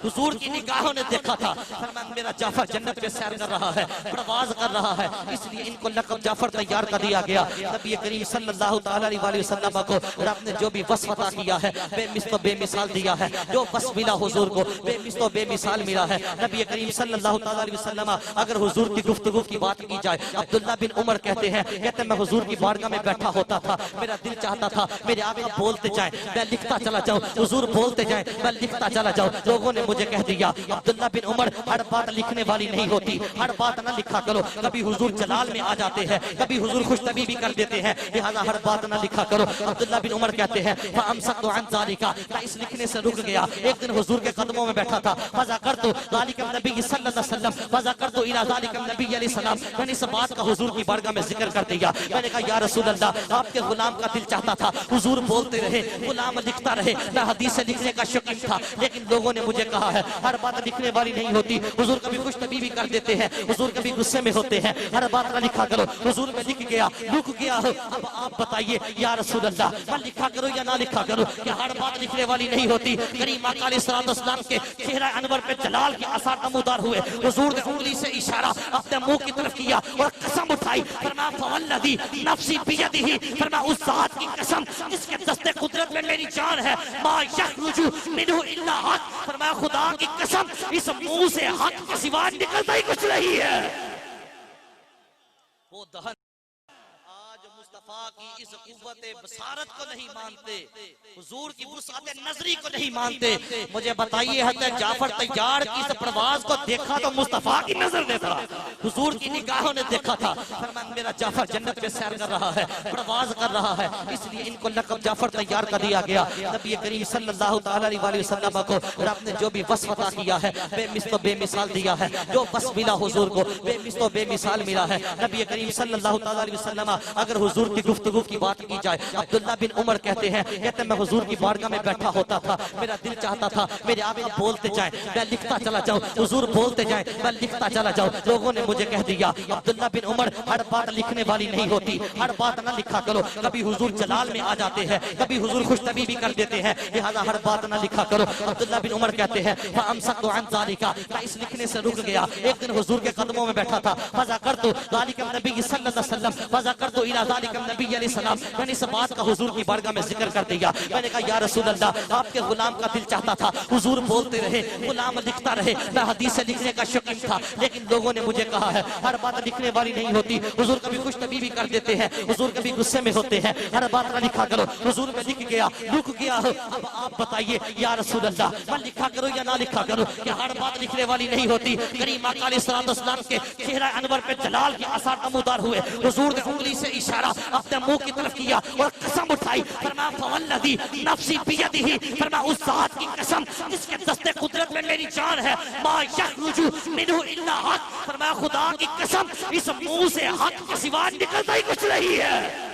हुजूर की निगाहों ने देखा था। फरमाया मेरा जाफर जन्नत में सैर कर रहा है, प्रवास कर रहा है, इसलिए इनको लक़ब जाफर तैयार कर दिया गया। नबी करीम सल्लल्लाहु अलैहि वसल्लम को रब ने जो भी वस्फ़ अता किया है, बेमिसल बेमिसाल दिया है। जो वस्फ़ मिला हुजूर को बेमिसल बेमिसाल मिला है। नबी करीम सल्लल्लाहु अलैहि वसल्लम, अगर हुजूर की गुफ्तगू की बात की जाए, अब्दुल्ला बिन उमर कहते हैं मैं हुजूर की बारगाह में बैठा होता था, मेरा दिल चाहता था मेरे आका बोलते जाएं मैं लिखता चला जाऊं, हुजूर बोलते जाएं मैं लिखता चला जाऊं। लोगों ने मुझे कह दिया अब्दुल्ला बिन उमर हर बात लिखने वाली नहीं होती, हर बात ना लिखा करो, कभी हुजूर जलाल में आ जाते हैं, कभी हुजूर खुशतबी भी कर देते हैं, लिहाजा हर बात ना लिखा करो। अब्दुल्ला बिन उमर कहते हैं फअमसकतु अन ज़ालिका, मैं इस लिखने से रुक गया। एक दिन हुजूर के कदमों में बैठा था, फज़करतु ज़ालिका नबी सल्लल्लाहु अलैहि वसल्लम, फज़करतु इला ज़ालिका नबी अलैहि सलाम, मैंने इस बात का हुजूर की बारगाह में जिक्र कर दिया। मैंने कहा या रसूल अल्लाह, आपके गुलाम का दिल चाहता था हुजूर बोलते रहे, गुलाम लिखता रहे, मैं हदीस लिखने का शौकीन था, लेकिन लोगों ने मुझे कहा है हर बात लिखने वाली नहीं होती, हुजूर कभी खुशतबी भी कर देते हैं, हुजूर कभी गुस्से में होते हैं, हर बात ना लिखा करो। हुजूर में लिख गया, रुक गया हो। अब आप बताइए या रसूल अल्लाह, मैं लिखा करूं या ना लिखा करूं, कि हर बात लिखने वाली नहीं होती। करीम आका अलैहिस्सलाम के चेहरा अनवर पे जलाल के आसार नमूदार हुए। हुजूर ने उंगली से इशारा अपने मुंह की तरफ किया और कसम उठाई, फरमाया फवल्लदी नफ्सी बियदिही, फरमाया उस जात की कसम जिसके दस्ते कुदरत में मेरी जान है, मा यखरुजु मिनहु इल्ला हक, फरमाया खुदा की कसम इस मुंह से हक के सिवा निकलता ही कुछ नहीं है। वो दहन आज मुस्तफा की इस कुव्वत बसारत को नहीं मानते, हुजूर की वुसअत नजरी को नहीं मानते। मुझे बताइए हज़रत जाफर तैयार की इस प्रवास को देखा तो मुस्तफा की नजर ने था, हुजूर की निगाहों ने देखा था। फरमाया मेरा जाफर जन्नत में सैर कर रहा है, प्रवास कर रहा है, इसलिए इनको लक़ब जाफर तैयार कर दिया गया। नबी करीम सल्लल्लाहु अलैहि वसल्लम को रब ने जो भी वस्फ़ अता किया है, बेमिसल बेमिसाल दिया है। जो वस्फ़ मिला हुजूर को बेमिसल बेमिसाल मिला है। नबी करीम सल्लल्लाहु अलैहि वसल्लम, अगर हुजूर की गुफ्तगू की बात की जाए, अब्दुल्ला बिन उमर कहते हैं मैं हुजूर की बारगाह में बैठा होता था, मेरा दिल चाहता था मेरे आका बोलते जाएं मैं लिखता चला जाऊं, हुजूर बोलते जाएं मैं लिखता चला जाऊं। लोगों ने मुझे कह दिया अब्दुल्ला बिन उमर हर बात लिखने वाली नहीं होती, हर बात ना लिखा करो, कभी हुजूर जलाल में आ जाते हैं, कभी हुजूर खुशतबी भी कर देते हैं, लिहाजा हर बात ना लिखा करो। अब्दुल्ला बिन उमर कहते हैं फअमसकतु अन ज़ालिका, मैं इस लिखने से रुक गया। एक दिन हुजूर के कदमों में बैठा था, फज़करतु ज़ालिका नबी सल्लल्लाहु अलैहि वसल्लम, फज़करतु इला ज़ालिका नबी अलैहि सलाम, मैंने इस बात का हुजूर की बारगाह में जिक्र कर दिया। मैंने कहा या रसूल अल्लाह, आपके गुलाम का दिल चाहता था हुजूर बोलते रहे, गुलाम लिखता रहे, मैं हदीस लिखने का शौकीन था, लेकिन लोगों ने मुझे कहा है हर बात लिखने वाली नहीं होती, हुजूर कभी खुशतबी भी कर देते हैं, हुजूर कभी गुस्से में होते हैं, हर बात ना लिखा करो। हुजूर में लिख गया, रुक गया हो। अब आप बताइए या रसूल अल्लाह, मैं लिखा करूं या ना लिखा करूं, कि हर बात लिखने वाली नहीं होती। करीम आका अलैहिस्सलाम के चेहरा अनवर पे जलाल के आसार नमूदार हुए। हुजूर ने उंगली से इशारा अपने मुंह की तरफ किया और कसम उठाई। फरमाया फवल्लज़ी नफ्सी बियदिही, फरमाया उस ज़ात की कसम जिसके दस्ते कुदरत में मेरी जान है, मा यखरुजु मिन्हु इल्ला हक, फरमाया खुदा की कसम इस मुंह से हक के सिवा निकलता ही कुछ नहीं है।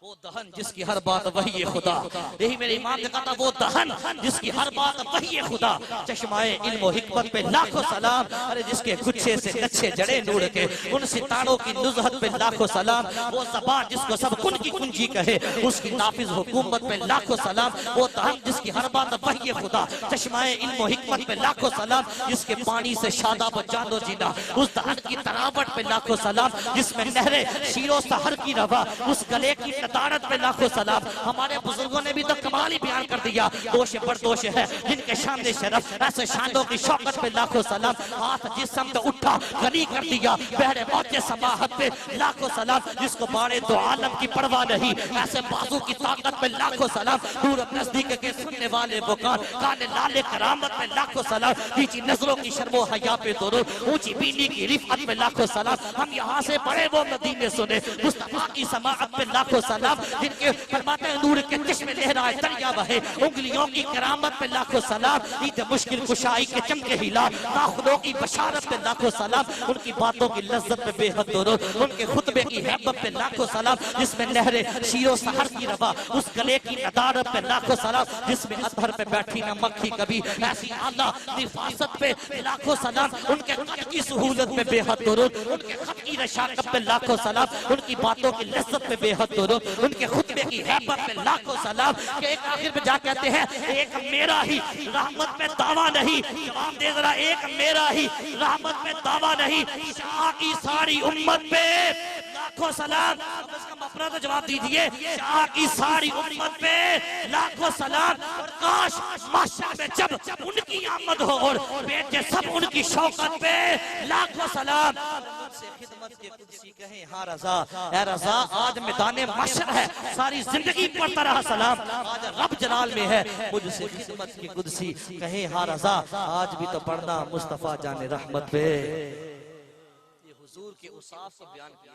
वो दहन जिसकी हर बात वही खुदा, यही मेरे इमाम ने कहा था, वो दहन जिसकी हर बात वही खुदा, चश्माए इल्म व हिकमत पे लाखों सलाम, अरे जिसके गुच्छे से नच्छे जड़े नूर के, उन सितारों की नुज़हत पे लाखों सलाम, वो ज़बान जिसको सब कुन की कुंजी कहे, उसकी नाफिज हुकूमत पे लाखों सलाम, वो दहन जिसकी हर बात वही खुदा, चश्माए इल्म व हिकमत पे लाखों सलाम, जिसके पानी से शादाब जानो जीना, उस दहन की तरावट पे लाखों सलाम, जिसमें नहरे शीरो सहर की रवा, उस गले की तारत पे लाखों सलाम। हमारे बुजुर्गों ने भी तो कमाल ही बयान कर दिया, दोष बरदोष है जिनके सामने शरफ, ऐसे शानों की शौकत पे लाखों सलाम। हाथ जिस्म पे उठा गनी कर दिया, बहरे मौत के समाहत पे लाखों सलाम, जिसको बारे दो आलम की परवाह नहीं, ऐसे बाजू की ताकत पे लाखों सलाम। दूर नजदीक के सुनने वाले बुकार, काले लाले करामत पे लाखों सलाम, नीची नजरों की शर्मो हया पे दुरूद, ऊंची बीनी की रिफत पे लाखों सलाम। हम यहाँ से पढ़े वो मदीने सुने, मुस्तफा की समाअत पे लाखों सलाम, जिनके फरमाते हैं नूर के चश्मे लहराए दरिया बहे, उंगलियों की करामत पे लाखों सलाम, ईद मुश्किल कुशाई के चमके हिला, नाखुनों की बशारत पे लाखों सलाम, उनकी बातों की लज्जत पे बेहद दुरूद, उनके खुतबे की हैबत पे लाखों सलाम, जिसमें लहरे शीरो सहर की रवा, उस गले की नदारत पे लाखों सलाम, जिसमें अतहर पे बैठी न मक्खी कभी, ऐसी आला निफासत पे लाखों सलाम, उनके कद की सहूलत पे बेहद दुरूद, उनके खत की रशाकत पे लाखों सलाम, उनकी बातों की लज्जत पे बेहद दुरूद, उनके खुतबे की हैबत पे लाखों सलाम। के एक आखिर में जा कहते हैं, एक मेरा ही रहमत में दावा नहीं, जवाब दे जरा, एक मेरा ही रहमत में दावा नहीं, शाह की सारी उम्मत पे लाखों सलाम। अपना तो जवाब दीजिए, शाह की सारी उम्मत पे लाखों सलाम। और काश माशा में जब उनकी आमद हो और बेटे सब उनकी शौकत पे लाखों सलाम। से खिदमत के कुदसी कहे हाँ रज़ा, ऐ रज़ा आज मैदाने महशर है, सारी जिंदगी पढ़ता रहा सलाम, आज रब जलाल में है, मुझसे खिदमत की कुदसी कहे हाँ रज़ा, आज भी तो पढ़ना मुस्तफा जाने रहमत पे। ये हुजूर के उसाफ को बयान किया,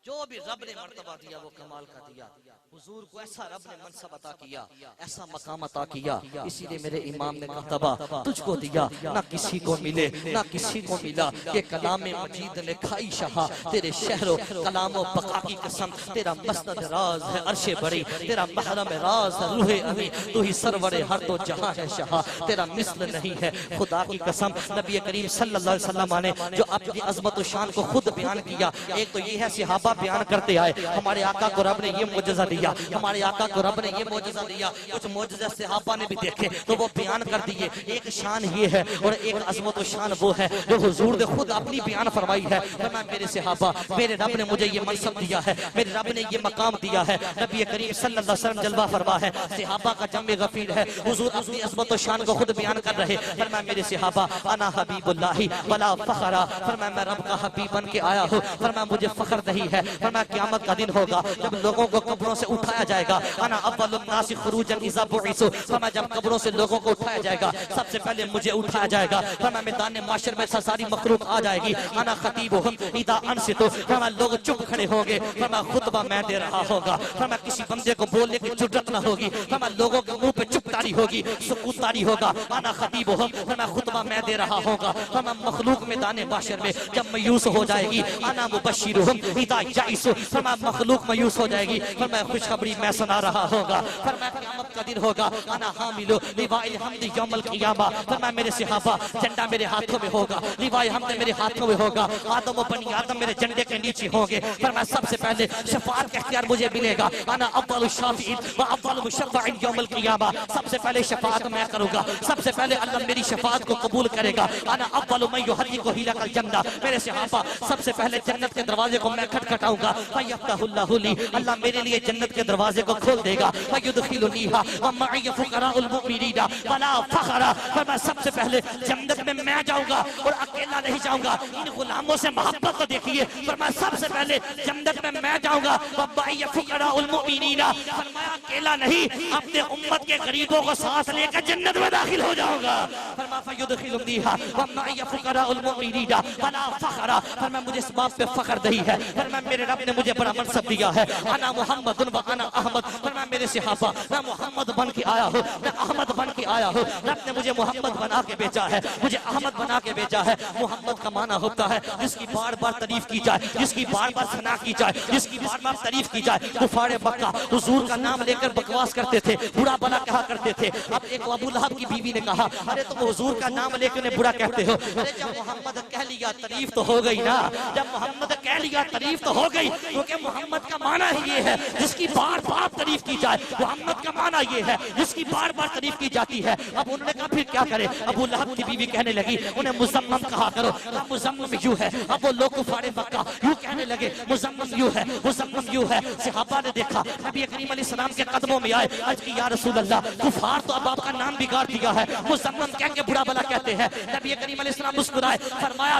जो भी रब ने मर्तबा दिया वो कमाल का दिया। हुजूर को ऐसा रब ने मनसब अता किया, ऐसा मकाम अता किया, इसीलिए मेरे इमाम ने कहा तुझको दिया ना किसी को मिले ना किसी को मिला, ये कलाम मजीद ने खाई शहा, तेरे शहरों कलामो बका की कसम, तेरा मसनद राज है अर्शे बड़ी, तेरा महरम राज है रूहे अमी, तू ही सरवरे हर तो जहां है शहा, तेरा मिस्ल नहीं है खुदा की कसम। नबी करीम सल्लल्लाहु अलैहि वसल्लम ने जो अपनी अजमत और शान को खुद बयान किया, एक तो ये है सहाबा बयान करते आए, हमारे आका को रब ने ये मुजज़ा दिया, हमारे आका को रब ने ये मुजज़ा दिया, कुछ मुजज़े सहाबा ने भी देखे तो वो बयान कर दिए। एक शान ये है और एक अजमत और शान वो है जो हुजूर ने खुद अपनी बयान फरमाई है। फरमाया मेरे सहाबा, मेरे रब ने मुझे ये मनसब दिया है, मेरे रब ने ये मकाम दिया है। नबी करीम सल्लल्लाहु अलैहि वसल्लम जलवा फरमा है, सहाबा का जम्मे गफीर है, हुजूर अपनी अजमत और शान को खुद बयान कर रहे। फरमाया मेरे सहाबा, अना हबीबुल्लाही वला फखरा, फरमाया मैं रब का हबीब बन के आया हूँ, फरमाया मुझे फख्र नहीं है। फरमाया क़यामत का दिन होगा जब लोगों को कब्रों से उठाया जाएगा, अना अव्वलुन नासी खुरूजन इज़ा बुइसु, फरमाया जब कब्रों से लोगों को उठाया जाएगा सबसे पहले मुझे उठाया जाएगा। फरमाया मैदान माशर में सारी मखलूक आ जाएगी, अना खतीबुहुम इज़ा अनसितु, फरमाया लोग चुप खड़े होंगे, फरमाया खुतबा मैं दे रहा होगा, फरमाया किसी बंदे को बोलने की जुर्रत न होगी, फरमाया लोगों के मुंह पे चुपतारी होगी, सुकूतारी होगा, अना खतीबुहुम, फरमाया खुतबा मैं दे रहा होगा। फरमाया मखलूक मैदान माशर में जब मायूस हो जाएगी, अना मुबश्शिरुहुम इज़ा याइसु, फरमाया मखलूक मायूस हो जाएगी, फरमाया खुशखबरी मैं सुना रहा होगा। फरमाया क़यामत का दिन होगा, अना हामिलु लिवाइल हम्द यौमल क़ियामा, फरमाया मेरे सहाबा झंडा मेरे हाथों में होगा, लिवाए हमद मेरे हाथों में होगा, आदम और बनी आदम मेरे झंडे के नीचे होंगे। फरमाया सबसे पहले शफाअत का इख्तियार मुझे मिलेगा, अना अव्वलु शाफिईन व अव्वलु मुशफ़्फ़ईन यौमल क़ियामा, सबसे पहले शफाअत मैं करूंगा, सबसे पहले अल्लाह मेरी शफाअत को कबूल करेगा। अना अव्वलु मन युहर्रिकु हिलकल जन्नह, मेरे सहाबा सबसे पहले जन्नत के दरवाजे को मैं खटखटाऊंगा, फयफ्तहुल्लाहु ली, अल्लाह मेरे लिए जन्नत के दरवाजे को खोल देगा, फयुदखिलुनीहा व मई फुक़राउल मुमिनीना वला फ़ख़रा, फरमाया सबसे पहले जन्नत में मैं जाऊंगा और अकेला नहीं जाऊंगा, इन गुलामों से मोहब्बत को देखिए, फरमाया सबसे पहले जन्नत में मैं जाऊंगा, व मई फुक़राउल मुमिनीना, फरमाया अकेला नहीं अपने उम्मत के गरीबों को साथ लेकर जन्नत में दाखिल हो जाऊंगा। फरमाया फयुदखिलुनीहा व मई फुक़राउल मुमिनीना वला फ़ख़रा, फरमाया मुझे इस बात पे फख्र नहीं है, फरमाया मेरे रब ने मुझे बड़ा मनसब दिया है। अना मोहम्मद व अना अहमद, फरमाया मेरे सहाबा मैं मोहम्मद बन के आया हूँ, मैं अहमद बन के आया हूँ। रब ने मुझे मोहम्मद बना के भेजा है, मुझे अहमद बना के भेजा है। मोहम्मद का माना होता है जिसकी बार बार तारीफ की जाए, जिसकी बार बार सना की जाए, जिसकी बार बार तारीफ की जाए। कुफारे मक्का हुजूर का नाम लेकर बकवास करते थे, बुरा भला कहा करते थे। अब एक अबू लहब की बीवी ने कहा, अरे तुम हुजूर का नाम लेकर उन्हें बुरा कहते हो। अरे जब मोहम्मद कह लिया तारीफ तो हो गई ना, जब मोहम्मद कह लिया तारीफ तो हो गई, क्योंकि मोहम्मद का माना ही ये है जिसकी बार बार तारीफ की जाए। मोहम्मद का माना ये है जिसकी बार बार तारीफ की जाती है। अब उन्होंने कहा फिर क्या करे। अबू लहब की बीवी कहने लगी, उन्हें मुजम्मम कहा करो। मुजम्मम यूं है। अब वो लोग कुफारे मक्का यूं कहने लगे, मुजम्मम यूं है, मुजम्मम यूं है। सहाबा ने देखा, नबी करीम अलैहि सलाम के कदमों में आए, अर्ज की या रसूल अल्लाह, कुफार तो अब आपका नाम बिगाड़ दिया है, मुजम्मम कह के बुरा भला कहते हैं। नबी करीम अलैहि सलाम मुस्कुराए, फरमाया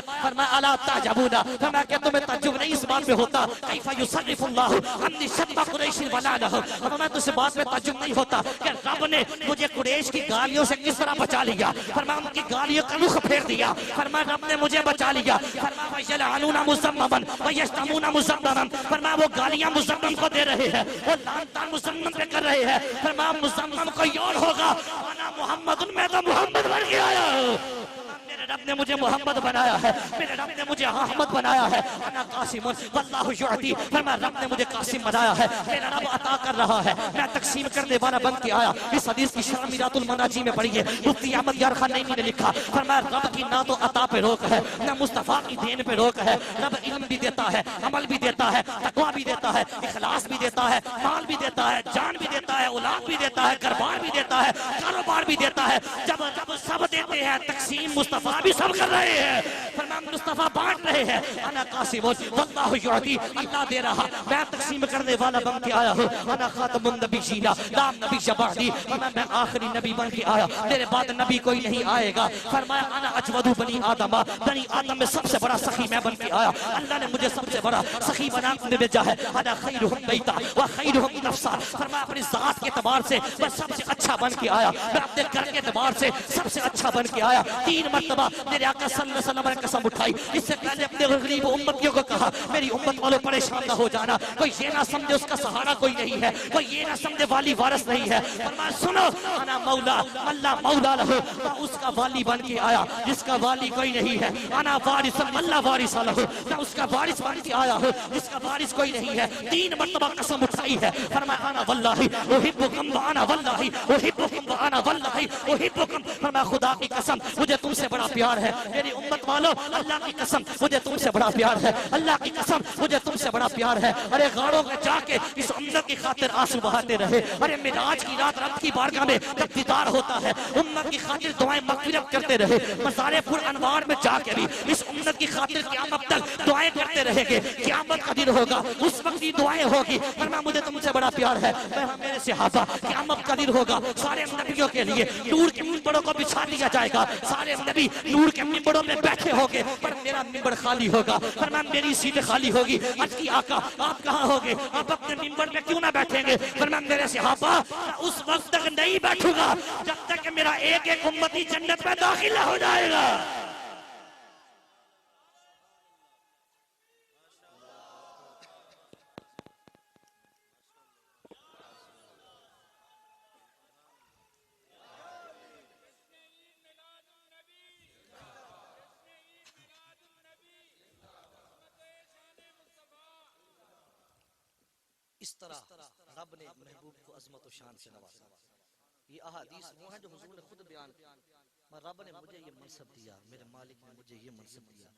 अला ताजबूना, फरमाया क्या तुम्हें ताज्जुब नहीं इस बात पे होता, कैफा युसर्रिफुल्लाहु अन्नी शब्बा कुरैश वलालहु। अब मैं तुझसे बात में ताज्जुब नहीं होता कि रब ने मुझे कुरैश की गालियों से किस तरह बचा लिया। फरमाया उनकी गालियों का रुख फेर दिया। फरमाया रब ने मुझे बचा लिया। फरमाया वयलअनुना मुजम्ममन वयश्तमुना मुजम्ममन, फरमाया वो गालियां मुजम्मम को दे रहे हैं, वो लान तान मुजम्मम पे कर रहे हैं। फरमाया मुजम्मम कोई और होगा, अना मोहम्मद, मैं तो मोहम्मद बन के आया हूं। मेरे रब ने मुझे मोहम्मद बनाया है, मेरे रब ने मुझे अहमद बनाया है। अना कासिमुन वल्लाहु युअती, फरमाया रब ने मुझे कासिम बनाया है, मेरा रब अता कर रहा है, मैं तकसीम करने वाला बन के आया। इस हदीस की शरह मिरातुल मनाजी में पढ़ी है, मुफ्ती अहमद यार खान नईमी ने लिखा, फरमाया रब की ना तो अता पे रोक है, ना मुस्तफा की देन पे रोक है। रब इल्म भी देता है, अमल भी देता है, तकवा भी देता है, इखलास भी देता है, माल भी देता है, जान भी देता है, औलाद भी देता है, घरबार भी देता है, कारोबार भी देता है। जब जब सब देते हैं, तकसीम मुस्तफा भी सब कर रहे हैं, फरमान मुस्तफा बांट रहे हैं। अना कासिमुन वल्लाहु युअती, अल्लाह दे रहा, मैं तकसीम करने वाला बन के आया हूं। अना खातमुन नबीय्यीना ला नबी बअदी, मैं आखिरी नबी बन के आया, मेरे बाद नबी कोई नहीं आएगा। फरमाया अना अजवदु बनी आदम, बनी आदम में सबसे बड़ा सखी मैं बन के आया, अल्लाह ने मुझे सबसे बड़ा सखी बना के भेजा है। अना खैरुहुम बैता व खैरुहुम नफ्सा, फरमाया अपनी जात के एतबार से मैं सबसे अच्छा बन के आया, मैं अपने घर के एतबार से सबसे अच्छा बन के आया। 3 मरतबा मेरे आका सल्लल्लाहु अलैहि वसल्लम ने कसम उठाई। इससे पहले अपने गरीब उम्मतियों को कहा, मेरी उम्मत वालों परेशान ना हो जाना, कोई ये ना समझे उसका सहारा कोई नहीं है, कोई ये ना समझे वाली वारिस नहीं है। फरमाया सुनो, अना मौला अल्लाह मौला लहू, मैं उसका वाली बन के आया जिसका वाली कोई नहीं है। अना वारिस अल्लाह वारिस लहू, मैं उसका वारिस बन के आया हूं जिसका वारिस कोई नहीं है। 3 मरतबा कसम उठाई है। फरमाया अना वल्लाही उहिब्बुकुम व अना वल्लाही उहिब्बुकुम व अना वल्लाही उहिब्बुकुम, फरमाया खुदा की कसम मुझे तुमसे बड़ा प्यार है। मेरी उम्मत वालों, अल्लाह की कसम मुझे तुमसे बड़ा प्यार है, अल्लाह की कसम मुझे तुमसे बड़ा प्यार है। अरे गाड़ों में जाके इस उम्मत की खातिर आंसू बहाते रहे। अरे मिराज की रात रब की बारगाह में जब दीदार होता है, उम्मत की खातिर दुआएं मगफिरत करते रहे। मज़ारे पुर अनवार में जाके भी इस उम्मत की खातिर क़यामत तक दुआएं करते रहेंगे। क़यामत का दिन होगा, उस वक्त की दुआएं होगी। फरमाया मुझे तुमसे बड़ा प्यार है। मेरे सहाबा, क़यामत का दिन होगा, सारे नबियों के लिए नूर के मिंबरों को बिछा दिया जाएगा, सारे नबी नूर के मिंबरों में बैठे होंगे, पर मेरा मिंबर खाली होगा। फरमाया मेरी सीट खाली होगी। अर्ज़ की आका आप कहाँ होगे, आप अपने मिंबर में क्यों ना बैठेंगे। फरमाया मेरे सहाबा, उस वक्त तक नहीं बैठूंगा जब तक कि मेरा एक एक उम्मती जन्नत में दाखिल हो जाएगा।
इस तरह रब ने महबूब को अजमत और शान से नवाजा। ये अहादीस वो है जो हुजूर ने खुद बयान किया, रब ने मुझे ये मनसब दिया, मेरे मालिक ने मुझे ये मनसब दिया।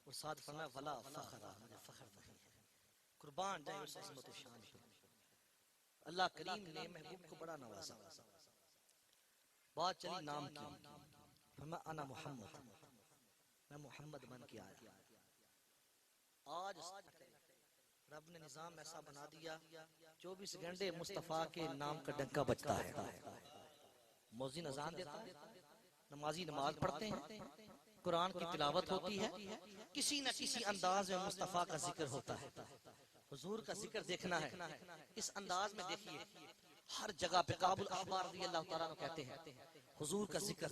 और साथ फरमाया वला फखरा, मुझे फखर नहीं है, कुर्बान जाए उस अजमत और शान पे। अल्लाह करीम ने महबूब को बड़ा नवाजा। बात चली नाम की, फरमाया अना मोहम्मद, मैं मोहम्मद बन के आया। आज रब ने निजाम ऐसा बना दिया, 24 घंटे मुस्तफा के नाम का डंका बजता है। मौज़िन अजान देता है, नमाजी नमाज पढ़ते हैं, कुरान की तिलावत होती है, किसी न किसी अंदाज में मुस्तफा का जिक्र होता है। हुजूर का जिक्र देखना है, इस अंदाज में देखिए हर जगह पे काबुल अखबार रज़ी अल्लाह तआला अन्हु कहते हैं, हुजूर का जिक्र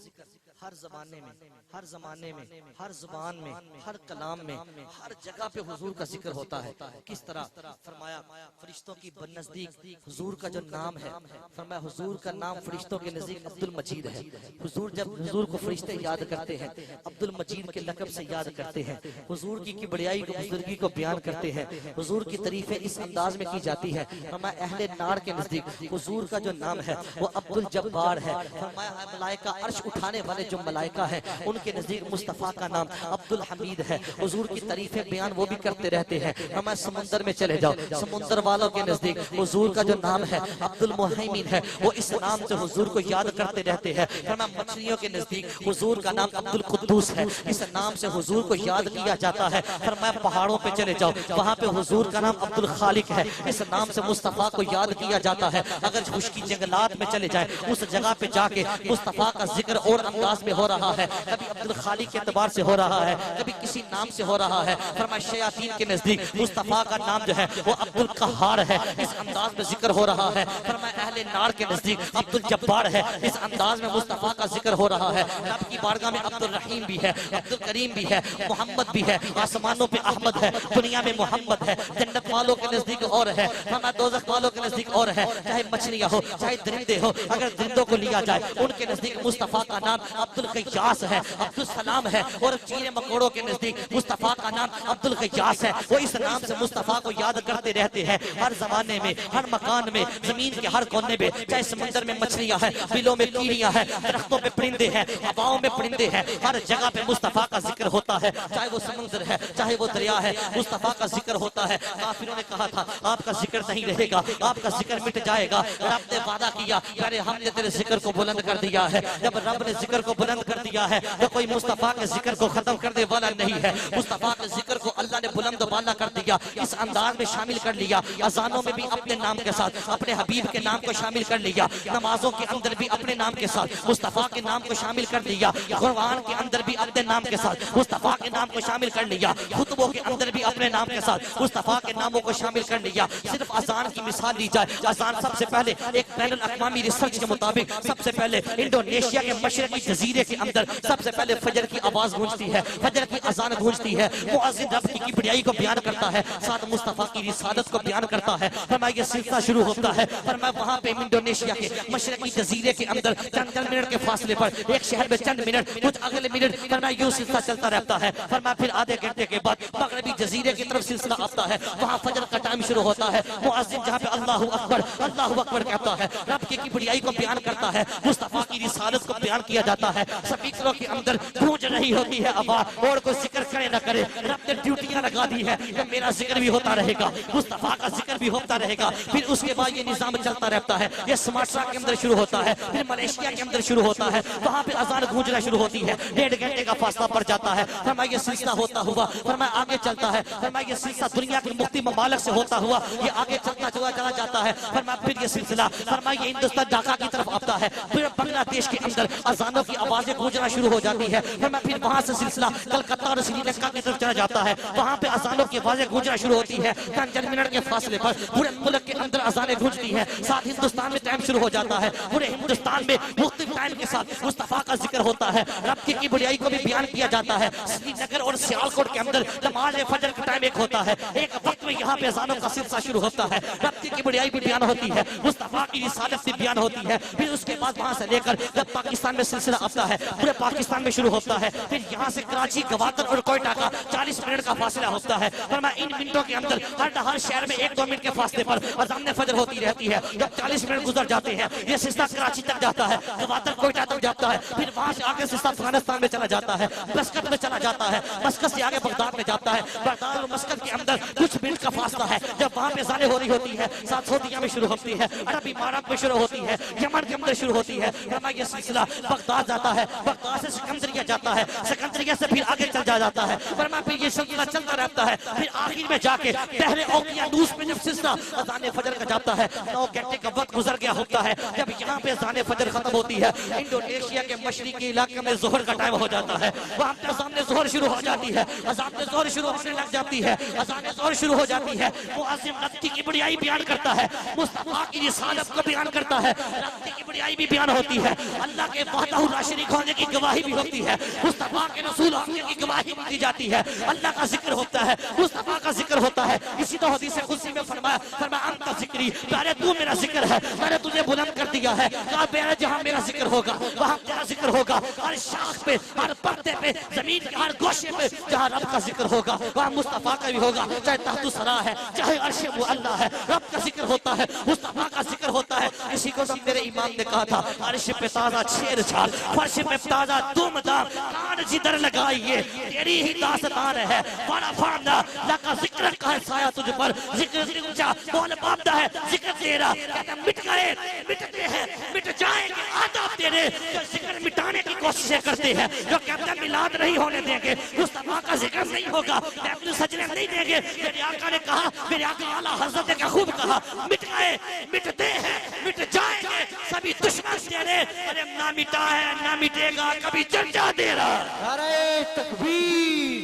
हर जमाने में, हर जमाने में, हर जुबान में, हर कलाम में, हर जगह पे हुजूर का जिक्र होता है। किस तरह फरमाया, फरिश्तों की नजदीक हुजूर का जो नाम है, फरमाया हुजूर का नाम फरिश्तों के नजदीक अब्दुल मजीद है। हुजूर जब हुजूर को फरिश्ते याद करते हैं, अब्दुल मजीद के लक़ब से याद करते हैं। हुजूर की किबरियाई को, बुजुर्गी को बयान करते हैं। हुजूर की तारीफें इस अंदाज में की जाती है। फरमाया अहले नार के नजदीक हुजूर का जो नाम है वो अब्दुल जब्बार है। फरमाया मलाइका अर्श उठाने वाले जो मलाइका है उनके नजदीक मुस्तफा का नाम अब्दुल हमीद है। हुजूर की तारीफें बयान वो भी करते रहते हैं। हमें समुंदर में चले जाओ, समुंदर वालों के नजदीक हुजूर का जो नाम है अब्दुल मुहैमिन है, वो इस नाम से हुजूर को याद करते रहते हैं। हमें मछलियों के नजदीक हुजूर का नाम अब्दुल कुद्दूस है, इस नाम से हुजूर को याद किया जाता है। फरमाया पहाड़ों पे चले जाओ, वहां पे हुजूर का नाम अब्दुल खालिक है, इस नाम से मुस्तफा को याद किया जाता है। अगर खुशकी जंगलात में चले जाए, उस जगह पे जाके मुस्तफा का जिक्र और अंदाज में हो रहा है, कभी अब्दुल खालिक के एतबार से हो रहा है, कभी किसी नाम से हो रहा है। फरमाया शयातीन के नजदीक मुस्तफा का नाम जो है वो अब्दुल कहार है, इस अंदाज में जिक्र हो रहा है। फरमाया अहले नार के नजदीक अब्दुल जब्बार है, इस अंदाज में मुस्तफा का जिक्र हो रहा है। रब की बारगाह में अब्दुल रहीम भी है, अब्दुल करीम भी है, मोहम्मद भी है। आसमानों पे अहमद है, दुनिया में मोहम्मद है। जन्नत वालों के नजदीक और है, फरमाया दोज़ख वालों के नजदीक और है। चाहे मछलियां हो, चाहे दरिंदे हो, अगर दरिंदों को लिया जाए उनके नजदीक मुस्तफा का नाम अब्दुल क़यास है, अब्दुल सलाम है। और कीड़े मकोड़ों के नजदीक मुस्तफा का नाम अब्दुल क़यास है। वो इस नाम से मुस्तफा को याद करते रहते हैं हर जमाने में, हर मकान में, जमीन के हर कोने में। चाहे समंदर में मछलियां हैं, बिलों में कीड़ियां हैं, दरख्तों पे परिंदे हैं, हवाओं में परिंदे हैं, हर जगह पे मुस्तफा का जिक्र होता है। चाहे वो समुद्र है, चाहे वो दरिया है, मुस्तफा का जिक्र होता है। काफिरों ने कहा था आपका जिक्र नहीं रहेगा, आपका जिक्र मिट जाएगा। रब ने वादा किया, अरे हमने तेरे जिक्र को बुलंद कर दिया है। जब रब ने जिक्र को बुलंद कर दिया है तो कोई मुस्तफा के जिक्र को खत्म करने वाला नहीं है। मुस्तफा के जिक्र को अल्लाह ने बुलंद वाला कर दिया, इस अंदाज में शामिल कर लिया। अजानों में भी अपने नाम के साथ अपने हबीब के नाम को शामिल कर लिया, नमाजों के अंदर भी अपने नाम के साथ मुस्तफा के नाम को शामिल कर लिया, कुरान के अंदर भी अपने नाम के साथ मुस्तफा के नाम को शामिल कर लिया, खुतबों के अंदर भी अपने नाम के साथ मुस्तफा के नामों को शामिल कर लिया। सिर्फ अजान की मिसाल ली जाए, अजान सबसे पहले एक बैनुल अक़वामी रिसर्च के मुताबिक सबसे पहले इंडोनेशिया के मशरकी जजीरे के अंदर सबसे पहले फजर की आवाज गूंजती है, फजर की अजान गूंजती है। मुअज्जिन रब की किबरियाई को बयान करता है, साथ मुस्तफा की रिसालत को बयान करता है। फरमाया ये सिलसिला शुरू होता है। फरमाया वहां पे इंडोनेशिया के मशरकी जजीरे के अंदर चंद मिनट के फासले पर एक शहर में चंद मिनट, कुछ अगले मिनट, फरमाया यूं सिलसिला चलता रहता है। फरमाया फिर आधे घंटे के बाद मगरबी जजीरे की तरफ सिलसिला आता है, वहां फजर का टाइम शुरू होता है। मुअज्जिन जहां पे अल्लाहु अकबर कहता है, रब की किबरियाई को बयान करता है, मुस्तफा की रिसालत को बयान किया जाता है। स्पीकरों के अंदर गूंज रही होती है आवाज, और कोई जिक्र करे ना करे, रब ने ड्यूटियां लगा दी है कि मेरा जिक्र भी होता रहेगा, मुस्तफा का जिक्र भी होता रहेगा। फिर उसके बाद ये निजाम चलता रहता है। ये सुमात्रा के अंदर शुरू होता है, फिर मलेशिया के अंदर शुरू होता है, वहां पे अजान गूंजना शुरू होती है। 1.5 घंटे का फासला पड़ जाता है। फरमाया ये सिलसिला होता हुआ फरमाया आगे चलता है। फरमाया ये सिलसिला दुनिया के मुफ्ती ममालिक से होता हुआ ये आगे चलता चला जाता है। फरमाया फिर ये सिलसिला फरमाया ये हिंदुस्तान ढाका की तरफ आता है, फिर बांग्लादेश के अंदर अजानों की आवाजें गूंजना शुरू हो जाती है। फरमाया फिर वहां से सिलसिला कलकत्ता और श्रीलंका की तरफ चला जाता है, वहां पे अजानों की आवाजें गूंजना शुरू होती है। चंद मिनट के फासले पर पूरे मुल्क के अंदर अजानें गूंजती है। साथ हिंदुस्तान में टाइम शुरू हो जाता है, पूरे हिंदुस्तान में मुख्तलिफ टाइम के साथ मुस्तफा का जिक्र होता है। रब की किबरियाई को भी बयान किया जाता है। श्रीनगर और सियालकोट के अंदर नमाज फजर का टाइम एक होता है, एक वक्त में यहाँ पे अजानों का सिलसिला शुरू होता है। रब की किबरियाई भी बयान होती है, मुस्तफा की रिसालत भी बयान होती है। फिर उसके बाद वहां से लेकर जब पाकिस्तान में सिलसिला आता है, पूरे पाकिस्तान में शुरू होता है। फिर यहाँ से कराची, गवादर और कोयटा का 40 मिनट का फासला होता है। फरमाया इन मिनटों के अंदर हर शहर में 1-2 मिनट के फासले पर अज़ान फजर होती रहती है। जब 40 मिनट गुजर जाते हैं, ये सिलसिला कराची तक जाता है, गवादर कोयटा तक जाता है। फिर वहां से आगे सिलसिला अफगानिस्तान में चला जाता है, मस्कत में चला जाता है, मस्कत से आगे बगदाद में जाता है। बगदाद और मस्कत के अंदर कुछ मिनट का फासला है। जब वहां पे अज़ानें हो रही होती है, साथ सऊदीया में शुरू होती है, अरब इमारात में शुरू होती है, यमन के अंदर शुरू होती है। फरमाया ये सिलसिला बगदाद जाता है, बगदाद से सिकंदरिया जाता है, सिकंदरिया से फिर आगे चल जाता है। फरमाया फिर ये सिलसिला चलता रहता है। फिर आखिर में जाके पहले औकियानूस में जब सिलसिला अज़ान फजर का जाता है, 9 घंटे का वक्त गुजर गया होता है। जब यहाँ पे अज़ान फजर खत्म होती है, इंडोनेशिया के मशरिकी इलाके में जोहर का टाइम हो जाता है। वहाँ पे अज़ान जोहर शुरू हो जाती है, अज़ान जोहर शुरू होने लग जाती है, अज़ान जोहर शुरू हो जाती है। मुअज्जिन
कासिम रत्ती की बढ़ियाई बयान करता है, मुस्तफा की रिसालत को बयान करता है, रत्ती की बढ़ियाई भी बयान होती है, अल्लाह के वहदहू ला शरीक होने की गवाही भी होती है, मुस्तफा के रसूल होने की गवाही भी दी जाती है, अल्लाह का जिक्र होता है, मुस्तफा का जिक्र होता है। इसी तो हदीस कुदसी में फरमाया अंत जिक्री, प्यारे तू मेरा जिक्र है, मैंने तुझे बुलंद कर दिया है। कहा प्यारे जहां मेरा जिक्र होगा वहां तेरा जिक्र होगा, हर शाख पे, हर पर्दे पे, जमीन के हर गोशे पे जहां रब का जिक्र होगा वहां मुस्तफा का भी होगा। चाहे तहतु सरा है, चाहे अर्श मुअल्ला है, रब का जिक्र होता है, मुस्तफा का जिक्र होता है। इसी को सब मेरे इमाम ने कहा था, अर्श पे ताजा छेड़ छाड़, फर्श पे ताजा दुमदार, कान जिधर लगाइए तेरी ही दास्तान है। बड़ा फाना लका जिक्र का है साया तुझ पर, जिक्र ऊंचा बोल बाबदा है, जिक्र तेरा कहता मिट गए, मिटते हैं, मिट जाएंगे आदाब तेरे जो जिक्र मिटाने की कोशिशें करते हैं, जो कहते हैं मिलाद नहीं होने देंगे, मुस्तफा का जिक्र नहीं होगा, महफिल सजने नहीं देंगे। मेरे आका ने कहा, मेरे आका आला हजरत ने क्या खूब कहा, मिट गए, मिटते हैं, मिट जाएंगे सभी दुश्मन तेरे। अरे ना मिटा है ना मिटेगा कभी चर्चा तेरा।
नाराए तकबीर,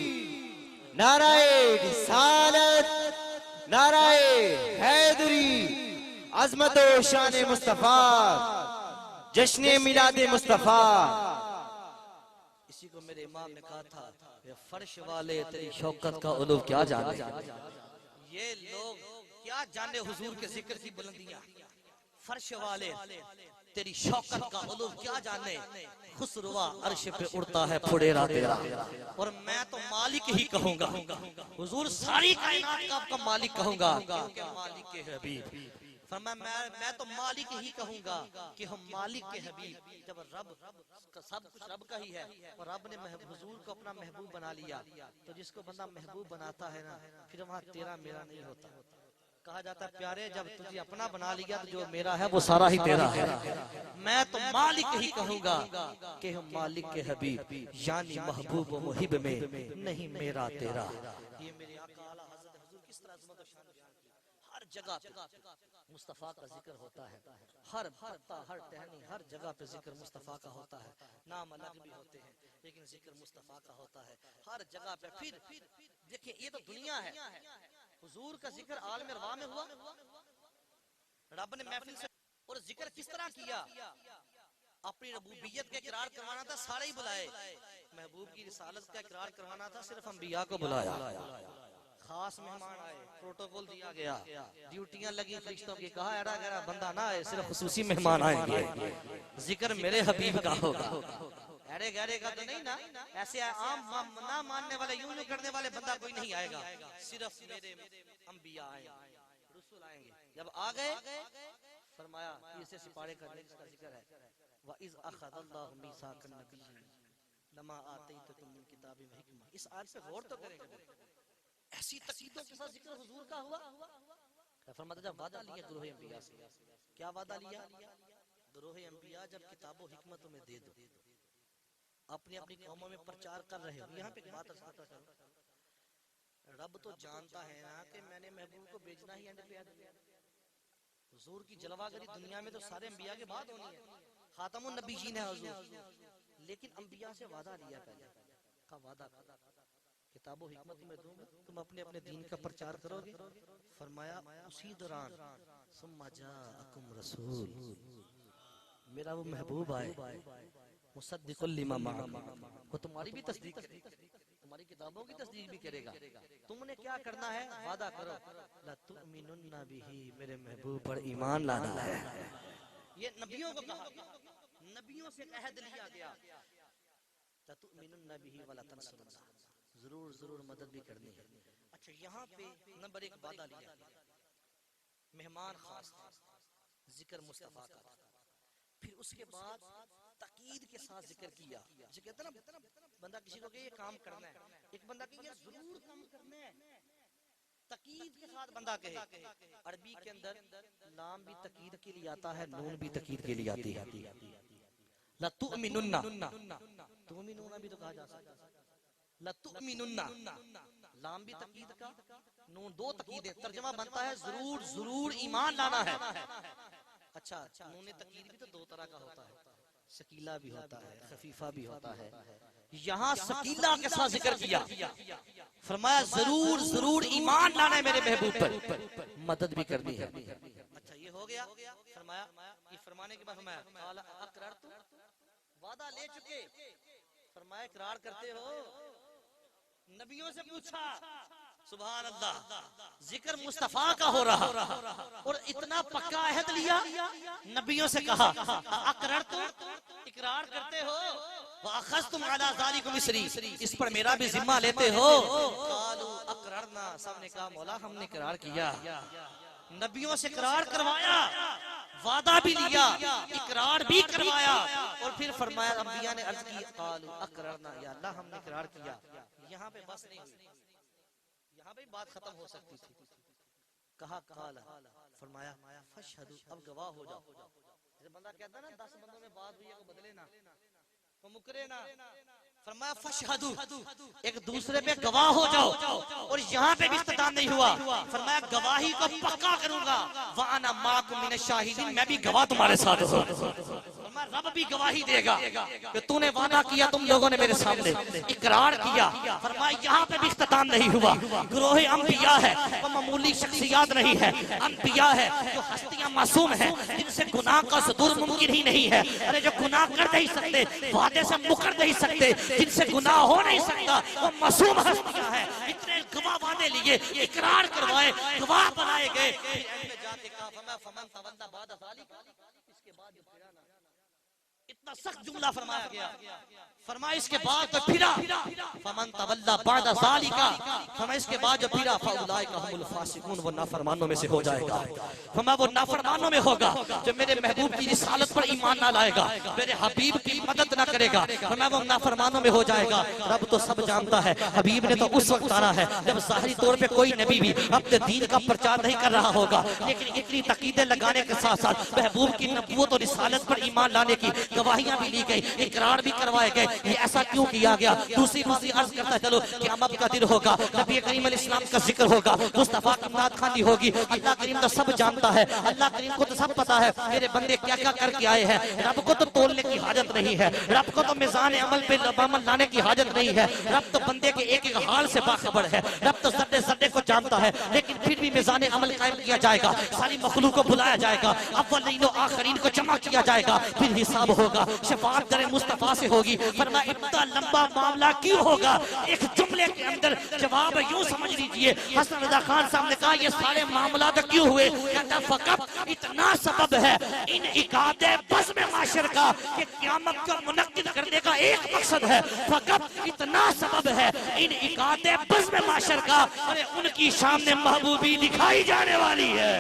नाराए रिसालत, नाराए हैदरी, अजमत व शान मुस्तफा, जश्न मिलाद मुस्तफा।
इसी को मेरे इमाम ने कहा था, ये फर्श वाले तेरी शौकत का उलूफ क्या जाने, ये लोग क्या जाने हुजूर के जिक्र की बुलंदियां। फर्श वाले तेरी शौकत का उलूफ क्या जाने, खुसरुआ अर्श पे उड़ता है फुडेरा तेरा। और मैं तो मालिक ही कहूंगा, हुजूर सारी कायनात का आपका मालिक कहूंगा, क्योंकि मालिक के हबीब फरमाया मैं तो मालिक ही कहूंगा कि हम मालिक के हबीब। जब रब सब कुछ रब का ही है और रब ने हुजूर को अपना महबूब बना लिया, तो जिसको बंदा महबूब बनाता है ना, फिर वहां तेरा मेरा नहीं होता। कहा जाता है प्यारे जब तुझे अपना बना लिया तो जो मेरा है वो सारा ही तेरा है। मैं तो मालिक ही कहूंगा कि हम मालिक के हबीब, यानी महबूब व मुहिब में नहीं मेरा तेरा। ये मेरे आका आला हज़रत हुजूर किस तरह अज़मत और शान बयान की। हर जगह पे मुस्तफा का जिक्र होता है, हर पत्ता, हर टहनी, हर जगह पे जिक्र मुस्तफा का होता है। नाम अलग भी होते हैं लेकिन जिक्र मुस्तफा का होता है हर जगह पे। फिर देखिए ये तो दुनिया है, हुजूर का जिक्र आलम रवा में हुआ, रब ने महफिल से। और जिक्र किस तरह किया, अपनी रबूबियत का इकरार करवाना था, सारे ही बुलाए। महबूब की रिसालत का इकरार करवाना था, सिर्फ अंबिया को बुलाया। खास मेहमान आए, प्रोटोकॉल दिया गया, ड्यूटियां लगी फरिश्तों की, कहा एड़ा गहरा बंदा ना आए, सिर्फ खुसूसी मेहमान आएंगे, जिक्र मेरे हबीब का होगा। अरे गहरे का तो नहीं ना, ऐसे आम ना मानने वाले, यूं यूं करने वाले बंदा कोई नहीं आएगा, सिर्फ मेरे अंबिया आएंगे, रसूल आएंगे। जब आ गए फरमाया इसे सिपारे करने का जिक्र है, व इज़ अख़ज़ल्लाहु मीसाक़न नबिय्यीन लमा आतैतुकुम मिन किताबिन व हिकमा। इस आयत पे गौर तो करें, ऐसी तकीदों के साथ जिक्र हुजूर का हुआ। फरमाता जब वादा लिया गुरोह अंबिया से, क्या वादा लिया, गुरोह अंबिया जब किताबो हिकमत में दे दो, अपनी अपनी कौमों में प्रचार कर रहे हो। यहाँ पे एक बात अर्ज़ करूं, रब तो जानता है ना कि मैंने महबूब को भेजना ही एंड पे है। हुजूर की जलवागरी दुनिया में तो सारे अंबिया के बाद होनी है, खातमुन नबीयीन है हुजूर, लेकिन अंबिया से वादा लिया पहले का वादा किताबो हिकमत में दूंगा, तुम अपने अपने दीन का प्रचार करोगे। फरमाया उसी दौरान सुम्मा जाअकुम रसूल, मेरा वो महबूब आए, मुसद्दिकुल लिमा मअकुम, वो तुम्हारी भी तस्दीक करेगा, तुम्हारी किताबों की तस्दीक भी करेगा। तुमने क्या करना है, वादा करो, ला तुमिनुन्ना बिही, मेरे महबूब पर ईमान लाना है। ये नबियों को कहा, नबियों से अहद लिया गया, ला तुमिनुन्ना बिही वला तंसुरुन्ना, जरूर जरूर मदद भी करनी है। अच्छा यहाँ पे नंबर एक वादा लिया, मेहमान खास था, जिक्र मुस्तफा का था। फिर उसके बाद तकीद के साथ जिक्र किया, जो कहते हैं ना बंदा किसी को कहे ये काम करना है, एक बंदा कहे ये जरूर काम करना है, तकीद के साथ बंदा कहे। अरबी के अंदर लाम भी तकीद के लिए आता है, नून भी तकीद के लिए आती है। ला तुमिनुन्ना, तुमिनुन्ना भी तो कहा जा सकता है, ला तुमिनुन्ना, लाम भी तकीद का, नून, दो तकीदें, तर्जमा बनता है जरूर जरूर ईमान लाना है। अच्छा नून तकीद भी तो दो तरह का होता है, शकीला भी होता है, खफीफा भी होता है। यहाँ शकीला के साथ जिक्र किया, फरमाया जरूर जरूर ईमान लाना है मेरे महबूब पर, मदद भी करनी है। अच्छा ये हो गया। फरमाया, ये फरमाने के बाद फरमाया काला अकररतु, वादा ले चुके। फरमाया इकरार करते हो? नबियों से पूछा, सुभान अल्लाह, जिक्र मुस्तफा का हो रहा और इतना पक्का अहद लिया। नबियों से कहा अकररतु, इकरार करते हो? वाखज़तुम अला ज़ालिकुम इसरी, इस पर मेरा भी जिम्मा लेते हो? कालू अकररना, सबने कहा मौला हमने इकरार किया। नबियों से इकरार करवाया, वादा भी लिया, इकरार भी करवाया और फिर फरमाया, अंबिया ने अर्ज की कालू अकररना, या अल्लाह हमने इकरार किया। यहाँ पे बस नहीं हुई, यहाँ पे बात खत्म हो सकती थी। कहा काला, फरमाया फशहदू, अब गवाह हो जाओ। जैसे बंदा कहता है ना 10 बंदों में बात हुई है, को बदले ना, को मुकरे ना। फरमाया फशहदू, एक दूसरे पे गवाह हो जाओ। और यहाँ पे भी इस्तेमाल नहीं हुआ। फरमाया गवाही को पक्का करूंगा, वाना माकुम मिनश शाहिदीन, मैं भी गवाह तुम्हारे साथ हूँ। रब भी गवाही देगा कि तूने वादा किया, तुम लोगों ने मेरे सामने इकरार किया। फरमाया यहाँ पे भी इख्तिताम नहीं हुआ। ग्रोह अंबिया है, वो मामूली शख्सियात नहीं है, अंबिया है जो हस्तियां मासूम है, जिनसे गुनाह का सदूर मुमकिन ही नहीं है। अरे जो गुनाह कर नहीं सकते, वादे से मुकर नहीं सकते, जिनसे गुनाह हो नहीं सकता, वो मासूम हस्तियां हैं। इतने गवाह वादे लिए, इकरार करवाए, गवाह बनाए गए। इतना सख्त जुमला फरमाया गया। फरमाया इसके बाद तो फिरा, फमन तवल्ला बादा ज़ालिका, फरमाया इसके बाद जो फिरा फउलाइका हुमुल फासिकून, वो नाफरमानों में से हो जाएगा। फरमाया वो नाफरमानों में होगा जो मेरे महबूब की रिसालत पर ईमान ना लाएगा, मेरे हबीब की मदद ना करेगा। फरमाया वो नाफरमानों में हो जाएगा। रब तो सब जानता है, हबीब ने तो उस वक्त आना है जब ज़ाहिरी तौर पे कोई नबी भी अपने दीन का प्रचार नहीं कर रहा होगा, लेकिन इतनी तकीदें लगाने के साथ साथ महबूब की नबूवत और रिसालत पर ईमान लाने की गवाहियां भी ली गई, इकरार भी करवाए गए। ये ऐसा क्यों किया गया? दूसरी अर्ज करता चलो, क़यामत का दिन होगा, नबी करीम अलैहिस्सलाम का जिक्र होगा, मुस्तफा की नात खानी होगी। अल्लाह करीम तो सब जानता है, अल्लाह करीम को तो सब पता है मेरे बंदे क्या क्या करके आए हैं। रब को तो तोलने की हाजत नहीं है, रब को तो मिजान अमल पे अमल लाने की हाजत नहीं है। रब तो बंदे के एक एक हाल से बाखबर है, रब तो ज़र्रे ज़र्रे को जानता है। लेकिन फिर भी मिजान अमल कायम किया जाएगा, सारी मखलूक को बुलाया जाएगा, अव्वलीन और आखिरीन को जमा किया जाएगा, फिर हिसाब होगा, शफाअत दर मुस्तफा से होगी। फरमाया इतना लंबा मामला क्यों होगा? एक जुमले के अंदर जवाब यूं समझ लीजिए। हसन रज़ा खान साहब ने कहा ये सारे मामला तो क्यों हुए? कहता फकत इतना सबब है इन इकादे बज़्म माशर का कि क़यामत को मुनक्किद करने का एक मकसद है। फकत इतना सबब है इन इकादे बज़्म माशर का, अरे उनकी सामने महबूबी दिखाई जाने वाली है।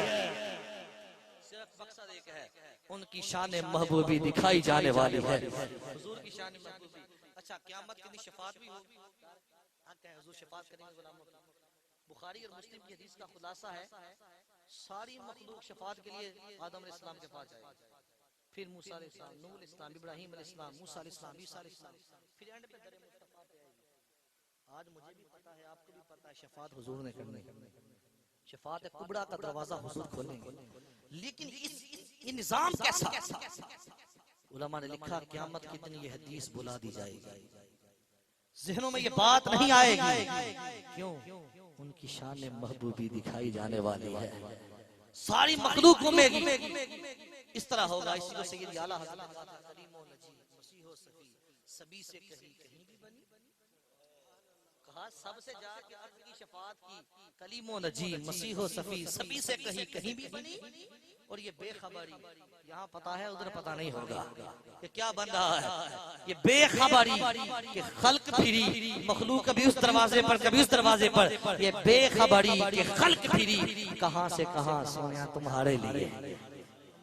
सिर्फ मकसद एक है, उनकी शान महबूबी दिखाई जाने वाली है। हुजूर की शान महबूबी। अच्छा क़यामत के दिन शफाअत भी होगी। हुजूर शफाअत करेंगे गुलामों की। बुखारी और मुस्लिम की हदीस का खुलासा है, सारी मखलूक शफाअत के लिए आदम अलैहिस्सलाम के पास जाएगी, फिर मूसा अलैहिस्सलाम, नूह अलैहिस्सलाम, इब्राहीम अलैहिस्सलाम, मूसा अलैहिस्सलाम, ईसा अलैहिस्सलाम, फिर एंड पे दर मुस्तफा पे आएगी। आज मुझे भी पता है, आपको भी पता है, शफाअत हुजूर ने करनी है। शफाअत कुबरा का दरवाजा हुजूर खोलेंगे। लेकिन ये निजाम कैसा? उलमा ने लिखा क़यामत के दिन ये हदीस बुला दी जाएगी, ज़हनों में ये बात नहीं आएगी। क्यों? उनकी शान महबूबी दिखाई जाने वाली है, सारी मखलूक घूमेगी। इस तरह होगा। इसी को सैयद आला हज़रत करीमो नजी मसीहो सफी सभी से कहीं कहीं भी बनी। कहा सबसे जाके अर्ज़ की शफाअत की, कलीमो नजी मसीहो सफी सभी से कहीं कहीं भी बनी। और ये बेखबरी, यहाँ पता है उधर पता नहीं होगा कि क्या बन रहा है। ये बेखबरी कि खल्क फिरी, मखलूक कभी उस दरवाजे पर कभी उस दरवाजे पर, ये बेखबरी कि खल्क फिरी कहाँ से कहाँ सोया तुम्हारे लिए।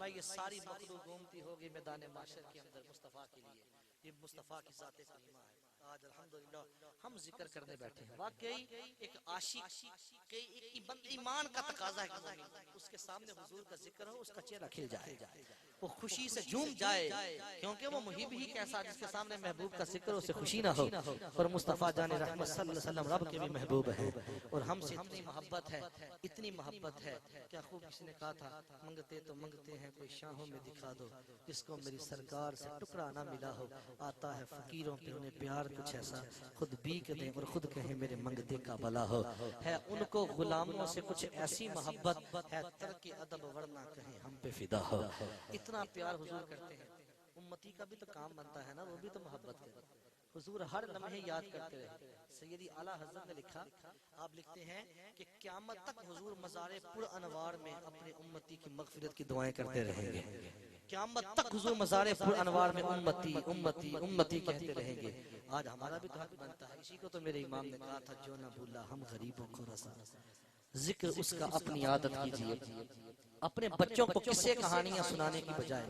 ये सारी मखलूक घूमती होगी मैदान माशर के अंदर मुस्तफा के लिए। ये मुस्तफा की ज़ात करीमा है। आज अल्हम्दुलिल्लाह हम जिक्र करने बैठे हैं। वाकई एक आशिक के एक ईमान का तकाजा है कि मोमिन उसके सामने हुजूर का जिक्र हो, उसका चेहरा खिल जाए, वो खुशी से झूम जाए, क्योंकि वो मुहिब ही कैसा जिसके सामने महबूब का जिक्र हो, उसे खुशी ना हो। और मुस्तफ़ा जाने रहमत सल्लल्लाहु अलैहि वसल्लम रब के भी महबूब हैं और हमसे इतनी मोहब्बत है, इतनी मोहब्बत है। क्या खूब किसी ने कहा था, मंगते तो मंगते हैं कोई शाहों में दिखा दो, जिसको मेरी सरकार से टुकड़ा ना मिला हो। आता है फकीरों पे उन्हें प्यार कुछ ऐसा, खुद बीक दें और खुद कहें मेरे मंगते का भला हो। है उनको गुलामों से कुछ ऐसी मोहब्बत है, तरके अदब वरना कहें हम पे फिदा हो। इतना प्यार हुजूर करते हैं। उम्मती का भी तो काम बनता है ना, वो भी तो मोहब्बत करे। हुजूर हर लम्हे याद करते रहे। सैयदी आला हज़रत ने लिखा, आप लिखते हैं कि क़यामत तक हुजूर मज़ारे पुर अनवार में अपने उम्मती की मग़फ़िरत की दुआएं करते रहेंगे। क़यामत तक हुजूर मज़ारे पुर अनवार में उम्मती उम्मती उम्मती कहते रहेंगे। आज हमारा भी तो हक बनता है। इसी को तो मेरे इमाम ने कहा था, जो ना भूला हम गरीबों को रसा, जिक्र उसका अपनी आदत कीजिए। अपने बच्चों को किस्से कहानियां सुनाने की बजाय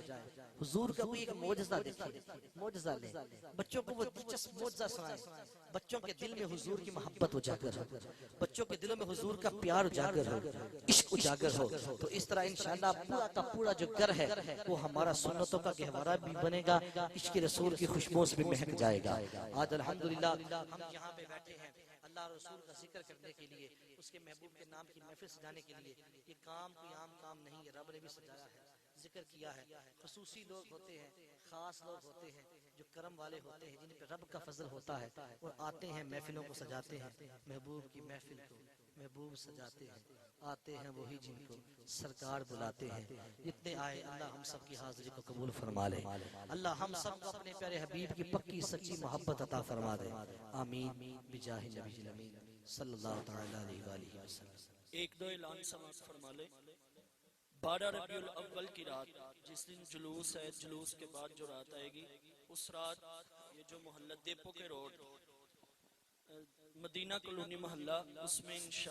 हुजूर का कोई एक मौजज़ा देखिए, मौजज़ा ले, बच्चों को वो दिलचस्प मौजज़ा सुनाए। बच्चों के दिल में हुजूर की मोहब्बत उजागर हो, बच्चों के दिलों में हुजूर का प्यार उजागर हो, इश्क उजागर हो। तो इस तरह इंशाअल्लाह पूरा का पूरा जो घर है वो हमारा सुन्नतों का गहवारा भी बनेगा, इश्क रसूल की खुशबू से भी महक जाएगा। आज अल्हम्दुलिल्लाह हम यहाँ पे बैठे हैं अल्लाह रसूल का जिक्र करने के लिए, उसके महबूब के नाम की महफिल सजाने के लिए। ये काम कोई आम काम नहीं है, रब ने भी सजाया है, जिक्र किया है। खुसूसी लोग होते हैं, खास लोग होते हैं, जो करम वाले होते हैं, जिन पे रब का फजल होता है, और आते हैं महफिलों को सजाते हैं। महबूब की महफिल को महबूब सजाते हैं, आते हैं वही जिनको सरकार बुलाते हैं। जितने आए अल्लाह हम सब की हाजिरी को कबूल फरमा ले। अल्लाह हम सब को अपने प्यारे हबीब की पक्की सच्ची मोहब्बत अता फरमा दे। आमीन बिजाहि नबील अमीन सल्लल्लाहु तआला अलैहि वसल्लम।
एक दो ऐलान समाप्त फरमा ले। 12 रबीउल अव्वल की रात, जिस दिन जुलूस है, जुलूस के बाद जो रात आएगी, उस रात ये जो मोहल्ला देपो के रोड मदीना कॉलोनी मोहल्ला, उसमें इंशा